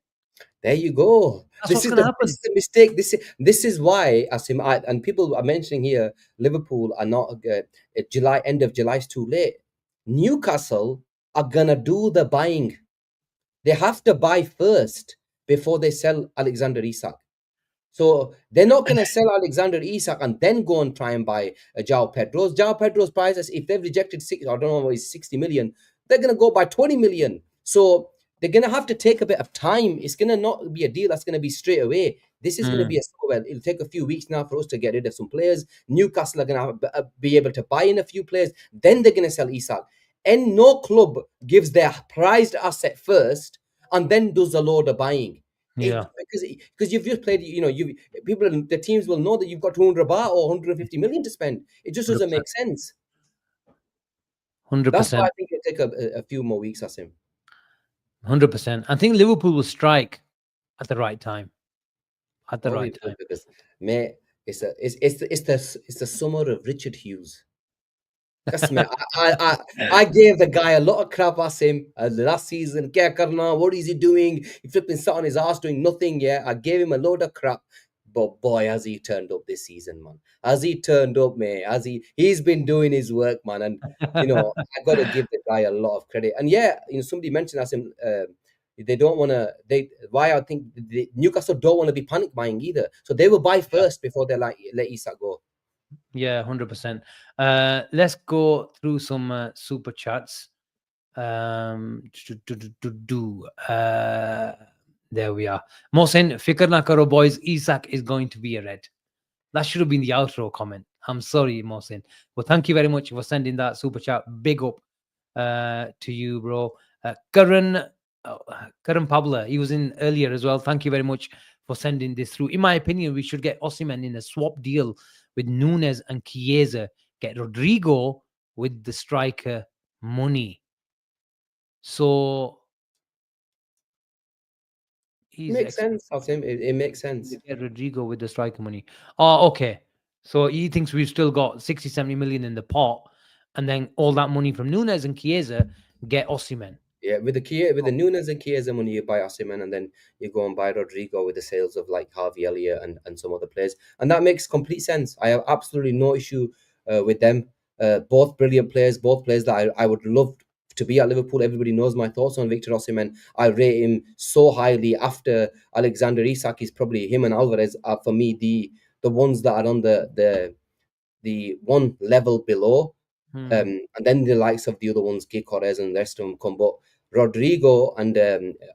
There you go. That's This what's is going to the happen. mistake. This is why, Asim, and people are mentioning here, Liverpool are not at July, end of July is too late. Newcastle are gonna do the buying. They have to buy first before they sell Alexander Isak. So they're not going to sell Alexander Isak and then go and try and buy João Pedro's. João Pedro's prices, if they've rejected I don't know, it's 60 million, they're going to go by 20 million. So they're going to have to take a bit of time. It's going to not be a deal that's going to be straight away. This is going to be it'll take a few weeks now for us to get rid of some players. Newcastle are going to be able to buy in a few players. Then they're going to sell Isak. And no club gives their prized asset first and then does a load of buying. Yeah. Because you've just played, the teams will know that you've got 200 baht or 150 million to spend. It just doesn't make sense. 100%. That's why I think it'll take a few more weeks, Asim. 100%. I think Liverpool will strike at the right time. At the right time. Because, mate, it's the summer of Richard Hughes. Yes, man. I gave the guy a lot of crap, Asim, last season. What is he doing? He flipping sat on his ass doing nothing. Yeah, I gave him a load of crap. But boy, has he turned up this season, man. Has he turned up, mate? He's been doing his work, man. And I got to give the guy a lot of credit. And yeah, somebody mentioned Asim, they don't want to. Why I think Newcastle don't want to be panic buying either. So they will buy first before they let Isak go. Yeah, 100%. Let's go through some super chats. There we are. Mohsen, fikr na karo, boys. Isak is going to be a red. That should have been the outro comment. I'm sorry, Mohsen. Well, thank you very much for sending that super chat. Big up to you, bro. Karan Pabla, he was in earlier as well. Thank you very much for sending this through. In my opinion, we should get Osimhen in a swap deal with Nunes and Chiesa. Get Rodrigo with the striker money. So It makes sense, Asim. It makes sense. Get Rodrigo with the striker money. Oh, okay. So he thinks we've still got 60, 70 million in the pot, and then all that money from Nunes and Chiesa get Osimhen. Yeah, with the Nunes and Chiesa money, you buy Asim, and then you go and buy Rodrigo with the sales of like Harvey Elliott and some other players, and that makes complete sense. I have absolutely no issue with them. Both brilliant players, both players that I would love to be at Liverpool. Everybody knows my thoughts on Victor Osimhen. I rate him so highly. After Alexander Isak, is probably him and Alvarez are for me the ones that are on the one level below. And then the likes of the other ones, Kerkez and the rest of them come. But Rodrigo and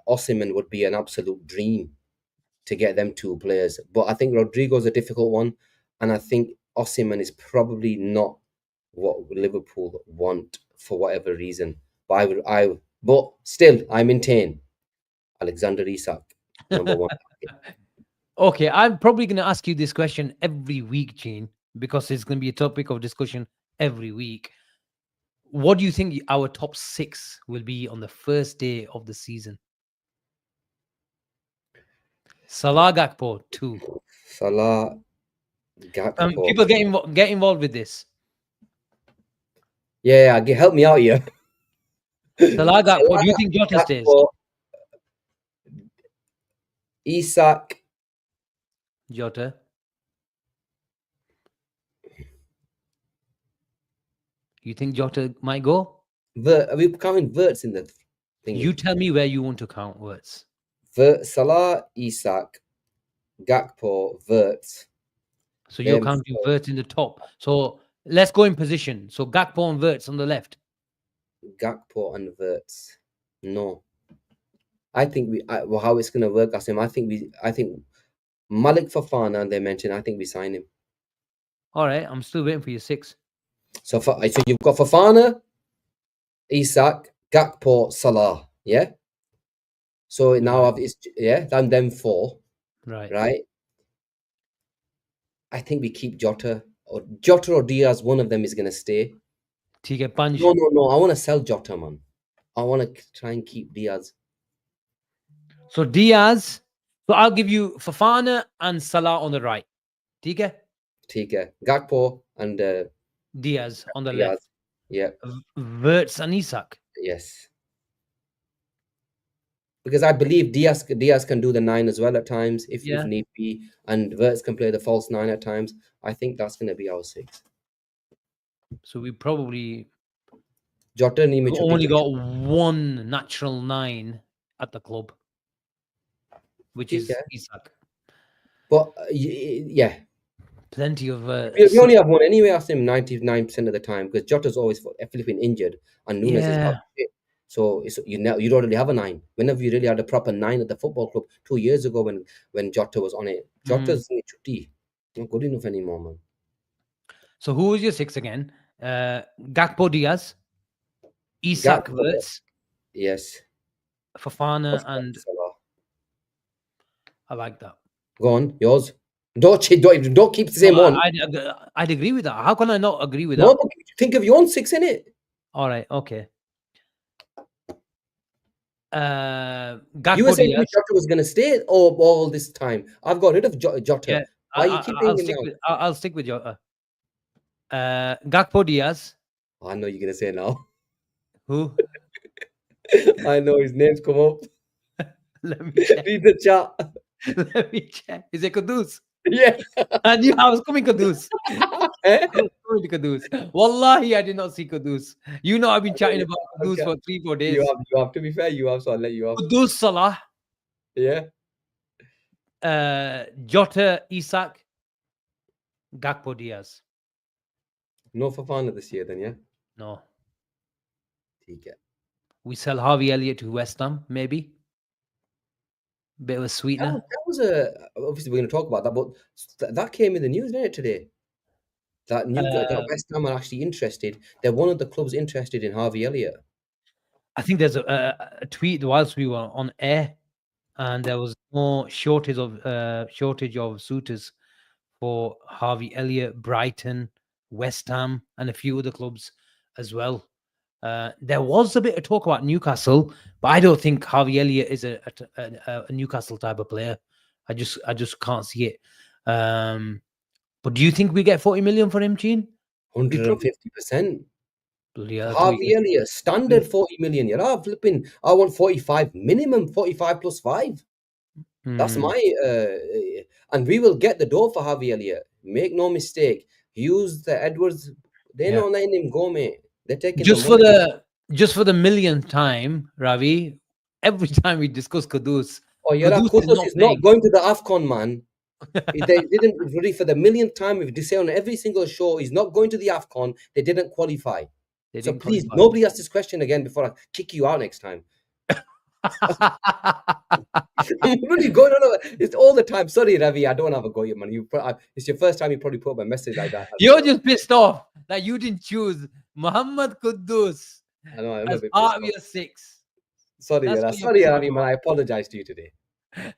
Osimhen would be an absolute dream to get them two players. But I think Rodrigo's a difficult one, and I think Osimhen is probably not what Liverpool want for whatever reason. But but still, I maintain Alexander Isak, number one. Okay, I'm probably going to ask you this question every week, Gene, because it's going to be a topic of discussion every week. What do you think our top 6 will be on the first day of the season? Salah, Gakpo, 2. Salah, Gakpo. People get involved with this. Yeah, help me out here. Salah, Gakpo. Do you think Jota stays? Isak, Jota. You think Jota might go? Are we counting Verts in the You thingy? tell me where you want to count words. Salah, Isak, Gakpo, Verts. So you're Then counting Verts in the top. So let's go in position. So Gakpo and Verts on the left. Gakpo and Verts. No, I think well, how it's gonna work, Asim. I think Malik Fafana. They mentioned. I think we sign him. All right, I'm still waiting for your 6. So you've got Fafana, Isak, Gakpo, Salah. Yeah. So now Right. I'm them 4, Right. right? I think we keep Jota or Diaz. One of them is gonna stay. ठीक है 5. No. I want to sell Jota, man. I want to try and keep Diaz. So Diaz. So I'll give you Fafana and Salah on the right. ठीक है? ठीक है. Gakpo and Diaz on the Diaz. left. Yeah. Verts and Isak. Yes. Because I believe Diaz can do the 9 as well at times if Yeah. need be, and Verts can play the false 9 at times. I think that's going to be our 6. So we probably Jota नहीं में छुट्टी only कर got one natural 9 at the club, which ठीक is है. Isak. But yeah, Plenty of we only have one anyway. I think 99% of the time because Jota's always been injured and Nunes is out. So you'd already have a 9. Whenever you really had a proper 9 at the football club 2 years ago when Jota was on it, Jota's not good enough anymore, man. So who is your 6 again? Gakpo, Diaz, Isak, Verts, yes, Fafana, and Salah. I like that. Go on, yours. Don't keep the same one. I'd agree with that. How can I not agree with No, that? but think of your own 6 in it. All right, okay. Gakpo, You were saying Diaz. Jota was going to stay all this time. I've got rid of Jota. Yeah, Why you keep I'll him stick now? I'll stick with Jota. Gakpo, Diaz. I know you're going to say now. Who? I know his name's come up. Let me check. Read the chat. Let me check. Is it Kudus? Yeah. I knew I was coming Kudus. Eh? I was coming to Kudus. Wallahi, I did not see Kudus. You know, I've been chatting about Kudus for 3-4 days. You have to be fair. You have, so I'll let you off. Kudus, Salah, Yeah. Jota, Isak, Gakpo, Diaz. No Fafana this year, then, yeah. No. ठीक है. We sell Harvey Elliott to West Ham, maybe. Bit of a sweetener. That was obviously we're going to talk about that, but that came in the news, didn't it, today? That that West Ham are actually interested. They're one of the clubs interested in Harvey Elliott. I think there's a tweet whilst we were on air, and there was no shortage of suitors for Harvey Elliott, Brighton, West Ham, and a few other clubs as well. There was a bit of talk about Newcastle, but I don't think Harvey Elliott is a Newcastle type of player. I just can't see it. But do you think we get 40 million for him, Gene? 150%. Yeah, Harvey Elliott, standard 40 million. I want 45 minimum, 45 plus 5. That's my and we will get the door for Harvey Elliott. Make no mistake. Use the Edwards. They're not letting him go, mate. They're taking just for the millionth time, Ravi. Every time we discuss Kudus, Kudus is not going to the AFCON, man. They didn't really for the millionth time. We've said on every single show, he's not going to the AFCON. They didn't qualify. So please, nobody ask this question again before I kick you out next time. I'm really going on. It's all the time. Sorry, Ravi. I don't have a go at man. It's your first time you probably put up a message like that. You're just pissed off that you didn't choose Muhammad Kudus as part of your 6. Sorry, Ravi, man. I apologize to you today.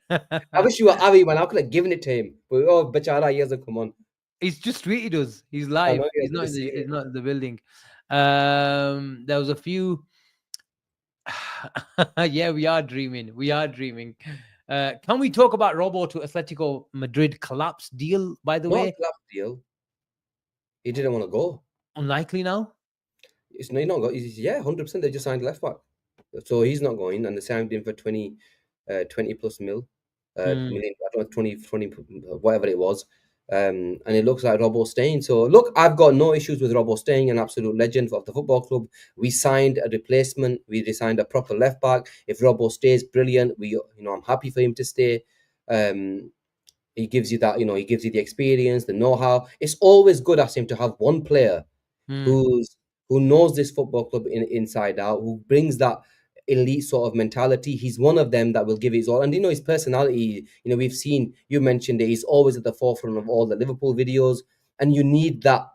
I wish you were Avi, man. I could have given it to him. But Bachara, he hasn't come on. He's just tweeted us. He's live. He's not in the building. There was a few. Yeah, we are dreaming. Can we talk about Robo to Atletico Madrid collapse deal, by the way? Collapse deal. He didn't want to go. Unlikely now? He's not going. 100%. They just signed left back. So he's not going. And they signed him for 20 plus mil. Mm. million, I don't know, 20, whatever it was. And it looks like Robbo staying. So look, I've got no issues with Robbo staying, an absolute legend of the football club. We signed a replacement. We signed a proper left back. If Robbo stays, brilliant. I'm happy for him to stay. Um, he gives you that, he gives you the experience, the know-how. It's always good, Asim, to have one player Mm. who's who knows this football club inside out, who brings that elite sort of mentality. He's one of them that will give his all, and his personality. We've seen, you mentioned it. He's always at the forefront of all the Liverpool videos, and you need that.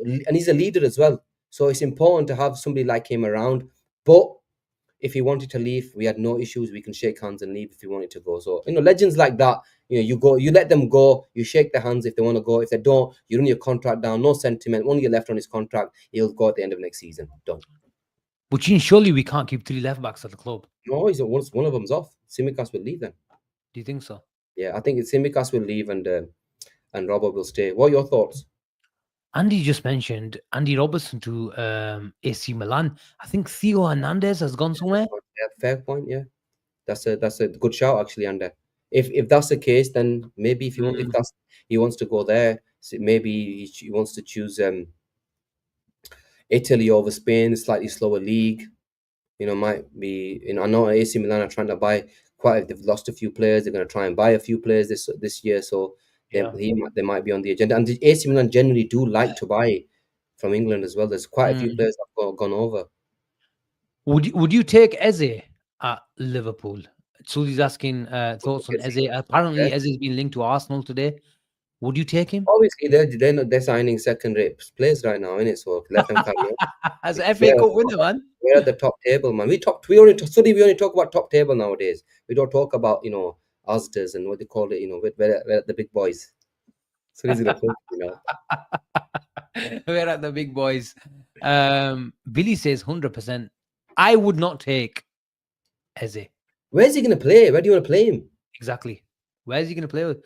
And he's a leader as well, so it's important to have somebody like him around. But if he wanted to leave, we had no issues. We can shake hands and leave if he wanted to go. So, legends like that, you go, you let them go, you shake their hands if they want to go. If they don't, you run your contract down, no sentiment. Only you're left on his contract, he'll go at the end of next season. Done. But surely we can't keep three left backs at the club. No, he's once one of them's off. Simicast will leave then. Do you think so? Yeah, I think Simicast will leave and Robert will stay. What are your thoughts? Andy just mentioned Andy Robertson to AC Milan. I think Theo Hernandez has gone somewhere. Yeah, fair point. Yeah, that's a good shout actually, Ander. If that's the case, then maybe if Mm, that's he wants to go there, so maybe he wants to choose Italy over Spain, slightly slower league. Might be. I know AC Milan are trying to buy quite. They've lost a few players. They're going to try and buy a few players this year. So yeah. they might be on the agenda. And the AC Milan generally do like to buy from England as well. There's quite a few Mm. players that have gone over. Would you take Eze at Liverpool? Suli's asking thoughts on Yes, Eze. Apparently, yeah. Eze's been linked to Arsenal today. Would you take him? Obviously, they're signing second-rate players right now, innit? So let them carry on. As a FA We're, Cup winner, man. we're at the top table, man. We only talk about top table nowadays. We don't talk about Asdas and what they call it. We're at the big boys. So he's gonna coach. We're at the big boys. Billy says 100%. I would not take Eze. Where's he gonna play? Where do you want to play him? Exactly. Where is he going to play with?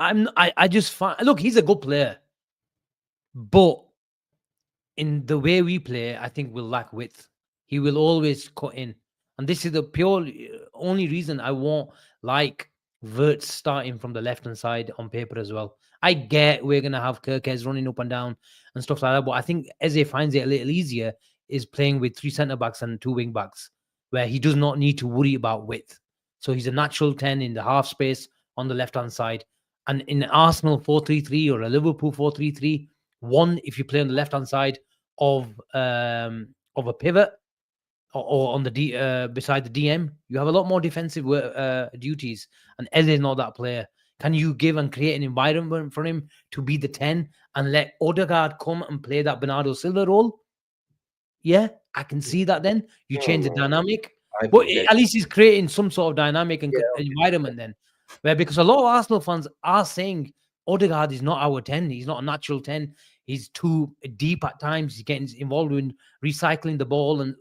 I just find, look, he's a good player, but in the way we play, I think we'll lack width. He will always cut in, and this is the pure only reason I won't like Verts starting from the left hand side on paper as well. I get we're gonna have Kerkez running up and down and stuff like that, but I think Eze finds it a little easier is playing with three centre backs and two wing backs, where he does not need to worry about width. So he's a natural 10 in the half space on the left hand side. And in Arsenal 4-3-3 or a Liverpool 4-3-3, one, if you play on the left hand side of a pivot or on the beside the DM, you have a lot more defensive duties. And Eze is not that player. Can you give and create an environment for him to be the 10 and let Odegaard come and play that Bernardo Silva role? Yeah, I can see that then. You No, change the no. dynamic. I'd But be dead. at least he's creating some sort of dynamic and Yeah, environment then. Where because a lot of Arsenal fans are saying Odegaard is not our 10. He's not a natural 10. He's too deep at times. He's getting involved in recycling the ball and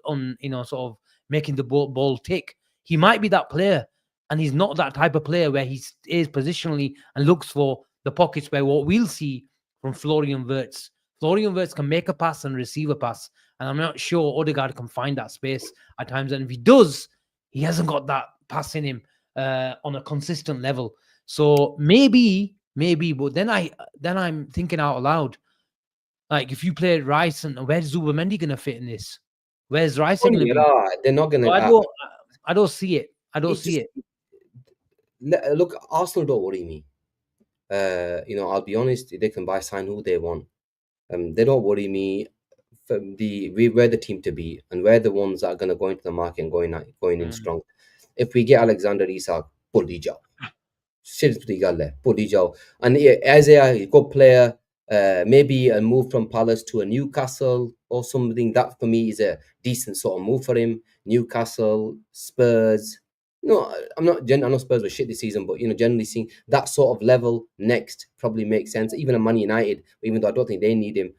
sort of making the ball tick. He might be that player, and he's not that type of player where he stays positionally and looks for the pockets where what we'll see from Florian Wirtz. Florian Wirtz can make a pass and receive a pass, and I'm not sure Odegaard can find that space at times. And if he does, he hasn't got that pass in him on a consistent level. So maybe, but then I'm thinking out loud. Like if you play Rice, and where's Zubamendi gonna fit in this? Where's Rice gonna be? they're not gonna. So I don't see it. I don't It see just it. look. Arsenal don't worry me. I'll be honest. They can sign who they want. They don't worry me. We're the team to be, and we're the ones that are gonna go into the market and going in strong. If we get Alexander Isak, bully job. सिर्फ दी गल है भुली जाओ and as a good player maybe a move from Palace to a Newcastle or something, that for me is a decent sort of move for him. Newcastle, Spurs, no, I know Spurs were shit this season, but generally seeing that sort of level next probably makes sense. Even a Man United, even though I don't think they need him,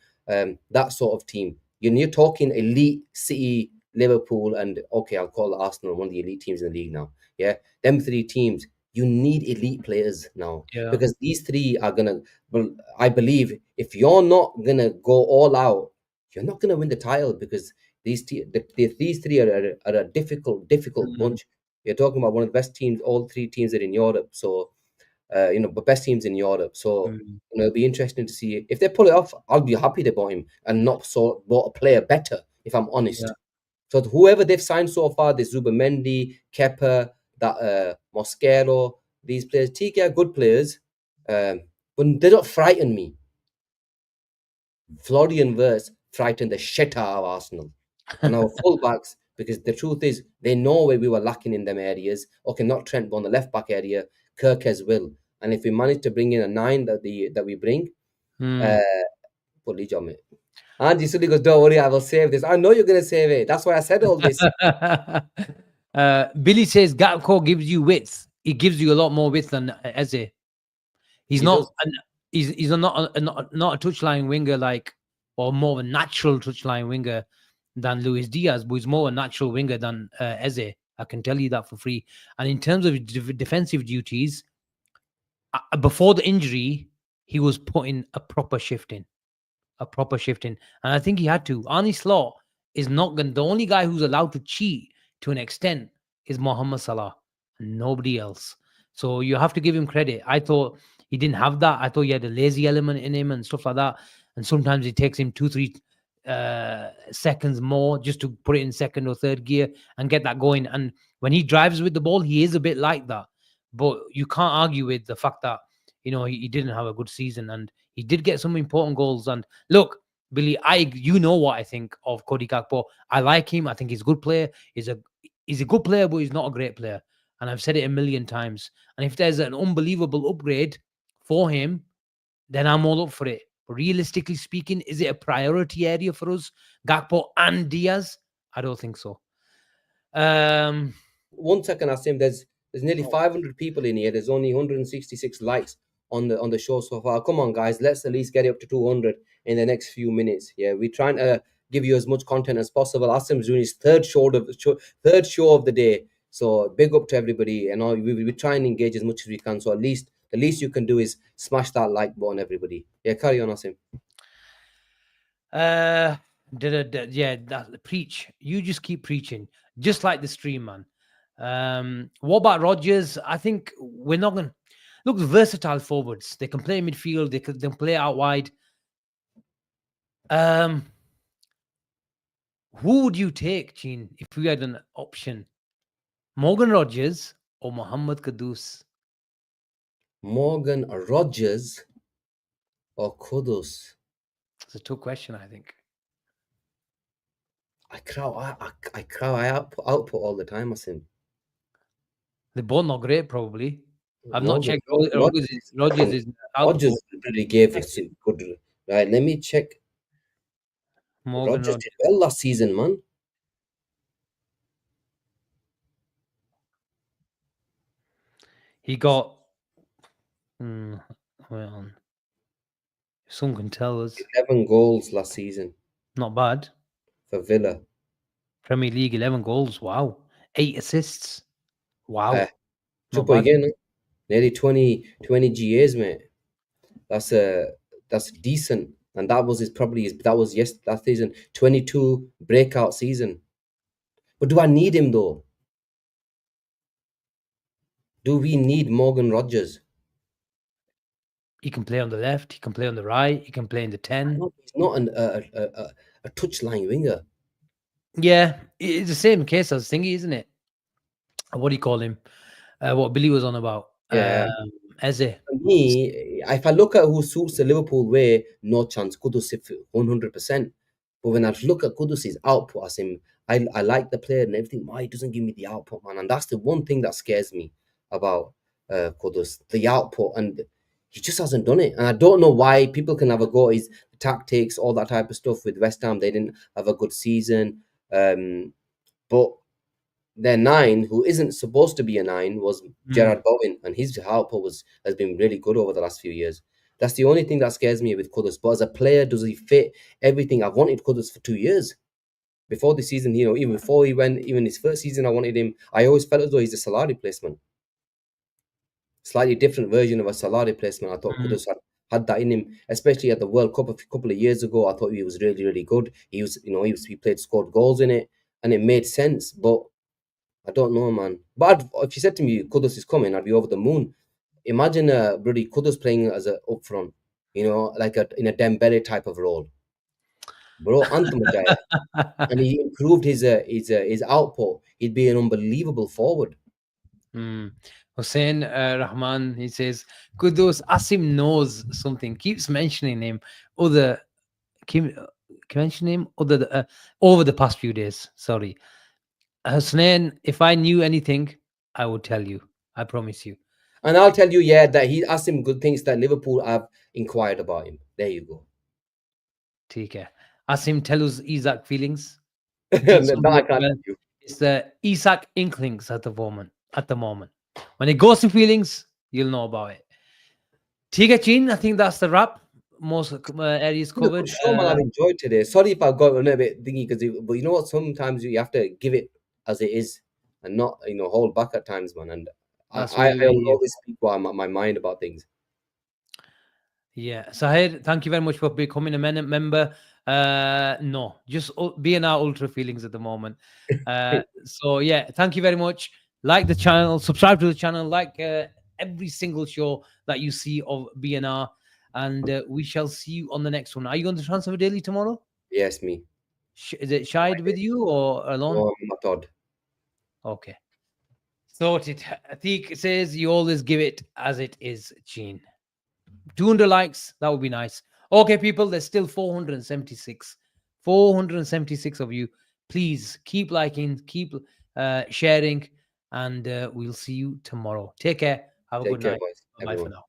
that sort of team. You're talking elite City, Liverpool, and okay, I'll call Arsenal one of the elite teams in the league now. Yeah, them three teams, you need elite players now Yeah. because these three are gonna. Well, I believe if you're not gonna go all out, you're not gonna win the title because these three are a difficult bunch. You're talking about one of the best teams. All three teams are in Europe, so but best teams in Europe. So it'll be interesting to see if they pull it off. I'll be happy they bought him and not bought a player better, if I'm honest. Yeah. So whoever they've signed so far, this Zubimendi, Kepa, that Mosquero, these players, TK are good players, but they don't frighten me. Florian Wirtz frightened the shit out of Arsenal. And our fullbacks, because the truth is, they know where we were lacking in them areas. Okay, not Trent, but on the left back area, Kerkez will. And if we manage to bring in a 9 that we bring, job, mate. And Jisuli goes, don't worry, I will save this. I know you're going to save it. That's why I said all this. Billy says Gakpo gives you width. He gives you a lot more width than Eze. He's He not. does. He's not a touchline winger or more of a natural touchline winger than Luis Diaz, but he's more a natural winger than Eze. I can tell you that for free. And in terms of defensive duties, before the injury, he was putting a proper shift in. And I think he had to. Arne Slot is not going. The only guy who's allowed to cheat to an extent is Mohamed Salah, and nobody else. So you have to give him credit. I thought he didn't have that. I thought he had a lazy element in him and stuff like that. And sometimes it takes him 2-3 seconds more just to put it in second or third gear and get that going. And when he drives with the ball, he is a bit like that. But you can't argue with the fact that he didn't have a good season, and he did get some important goals. And look, Billy, you know what I think of Cody Gakpo. I like him. I think he's a good player. He's a good player, but he's not a great player. And I've said it a million times. And if there's an unbelievable upgrade for him, then I'm all up for it. But realistically speaking, is it a priority area for us, Gakpo and Diaz? I don't think so. 1 second, Asim. There's nearly 500 people in here. There's only 166 likes on the show so far. Come on, guys. Let's at least get it up to 200 in the next few minutes. Yeah, we're trying to give you as much content as possible. Asim's doing his third show of the day. So big up to everybody. And we try and engage as much as we can. So the least you can do is smash that like button, everybody. Yeah, carry on, Asim. Preach. You just keep preaching, just like the stream, man. What about Rodgers? I think we're not going to look versatile forwards. They can play in midfield. They can play out wide. Who would you take, Gene, if we had an option? Morgan Rodgers or Mohamed Kudus? Morgan Rodgers or Kudus? It's a tough question, I think. I cry output all the time, Asim. They're both not great, probably. I've not checked. Rodgers really gave it good. Right, let me check. Rodgers did well last season, man. He got. Well, someone can tell us. 11 goals last season. Not bad. For Villa. Premier League, 11 goals. Wow. 8 assists. Wow. Triple again. Nearly 20 GAs, mate. That's decent. And that was that season 22 breakout season. But do I need him though? Do we need Morgan Rodgers? He can play on the left. He can play on the right. He can play in the 10. He's not a touchline winger. Yeah, it's the same case as Thingy, isn't it? What do you call him? What Billy was on about. Yeah. Eze. For me, if I look at who suits the Liverpool way, no chance. Kudus 100%. But when I look at Kudus's output, I like the player and everything. Why he doesn't give me the output, man? And that's the one thing that scares me about Kudus, the output, and he just hasn't done it. And I don't know why people can have a go at his tactics, all that type of stuff with West Ham. They didn't have a good season, but their 9, who isn't supposed to be a 9, was Gerard Bowen, and his output has been really good over the last few years. That's the only thing that scares me with Kudus. But as a player, does he fit everything? I've wanted Kudus for 2 years. Before the season, even before he went, even his first season, I wanted him. I always felt as though he's a Salah replacement. Slightly different version of a Salah replacement. I thought Kudus had that in him, especially at the World Cup a couple of years ago. I thought he was really, really good. He played, scored goals in it, and it made sense. But I don't know, man. But if you said to me Kudus is coming, I'd be over the moon. Imagine bloody Kudus playing as a up front, like in a Dembele type of role, bro. Anthem guy, and he improved his output. He'd be an unbelievable forward. Hmm. Hussein Rahman, he says, Kudus, Asim knows something, keeps mentioning him. Other keep, mentioning him over the past few days. Sorry. Hussein, if I knew anything, I would tell you. I promise you. And I'll tell you, yeah, that he asked him good things that Liverpool have inquired about him. There you go. Take care. Asim, tell us Isak feelings. He'll That sum you I up can't well. tell you. It's the Isak inklings at the moment. When it goes to feelings, you'll know about it. ठीक है, Chin. I think that's the wrap. Most areas It's been a good covered. show, man. I've enjoyed today. Sorry if I got a little bit thingy, but you know what? Sometimes you have to give it as it is and not, hold back at times, man. And That's I what we're I'll here always for. speak what my mind about things. Yeah, Sahir, thank you very much for becoming a member. No, just being our ultra feelings at the moment. So yeah, thank you very much. Like the channel, subscribe to the channel, like every single show that you see of BNR, and we shall see you on the next one. Are you on the Transfer Daily tomorrow? Yes, me. Is it Shahid with you or alone? No, my Todd. Okay, sorted. Atik says you always give it as it is, Gene. 200 likes, that would be nice. Okay, people, there's still 476. 476 of you. Please keep liking, keep sharing, and we'll see you tomorrow. Take care. Have a Take good care, night. boys. Bye for Everyone. now.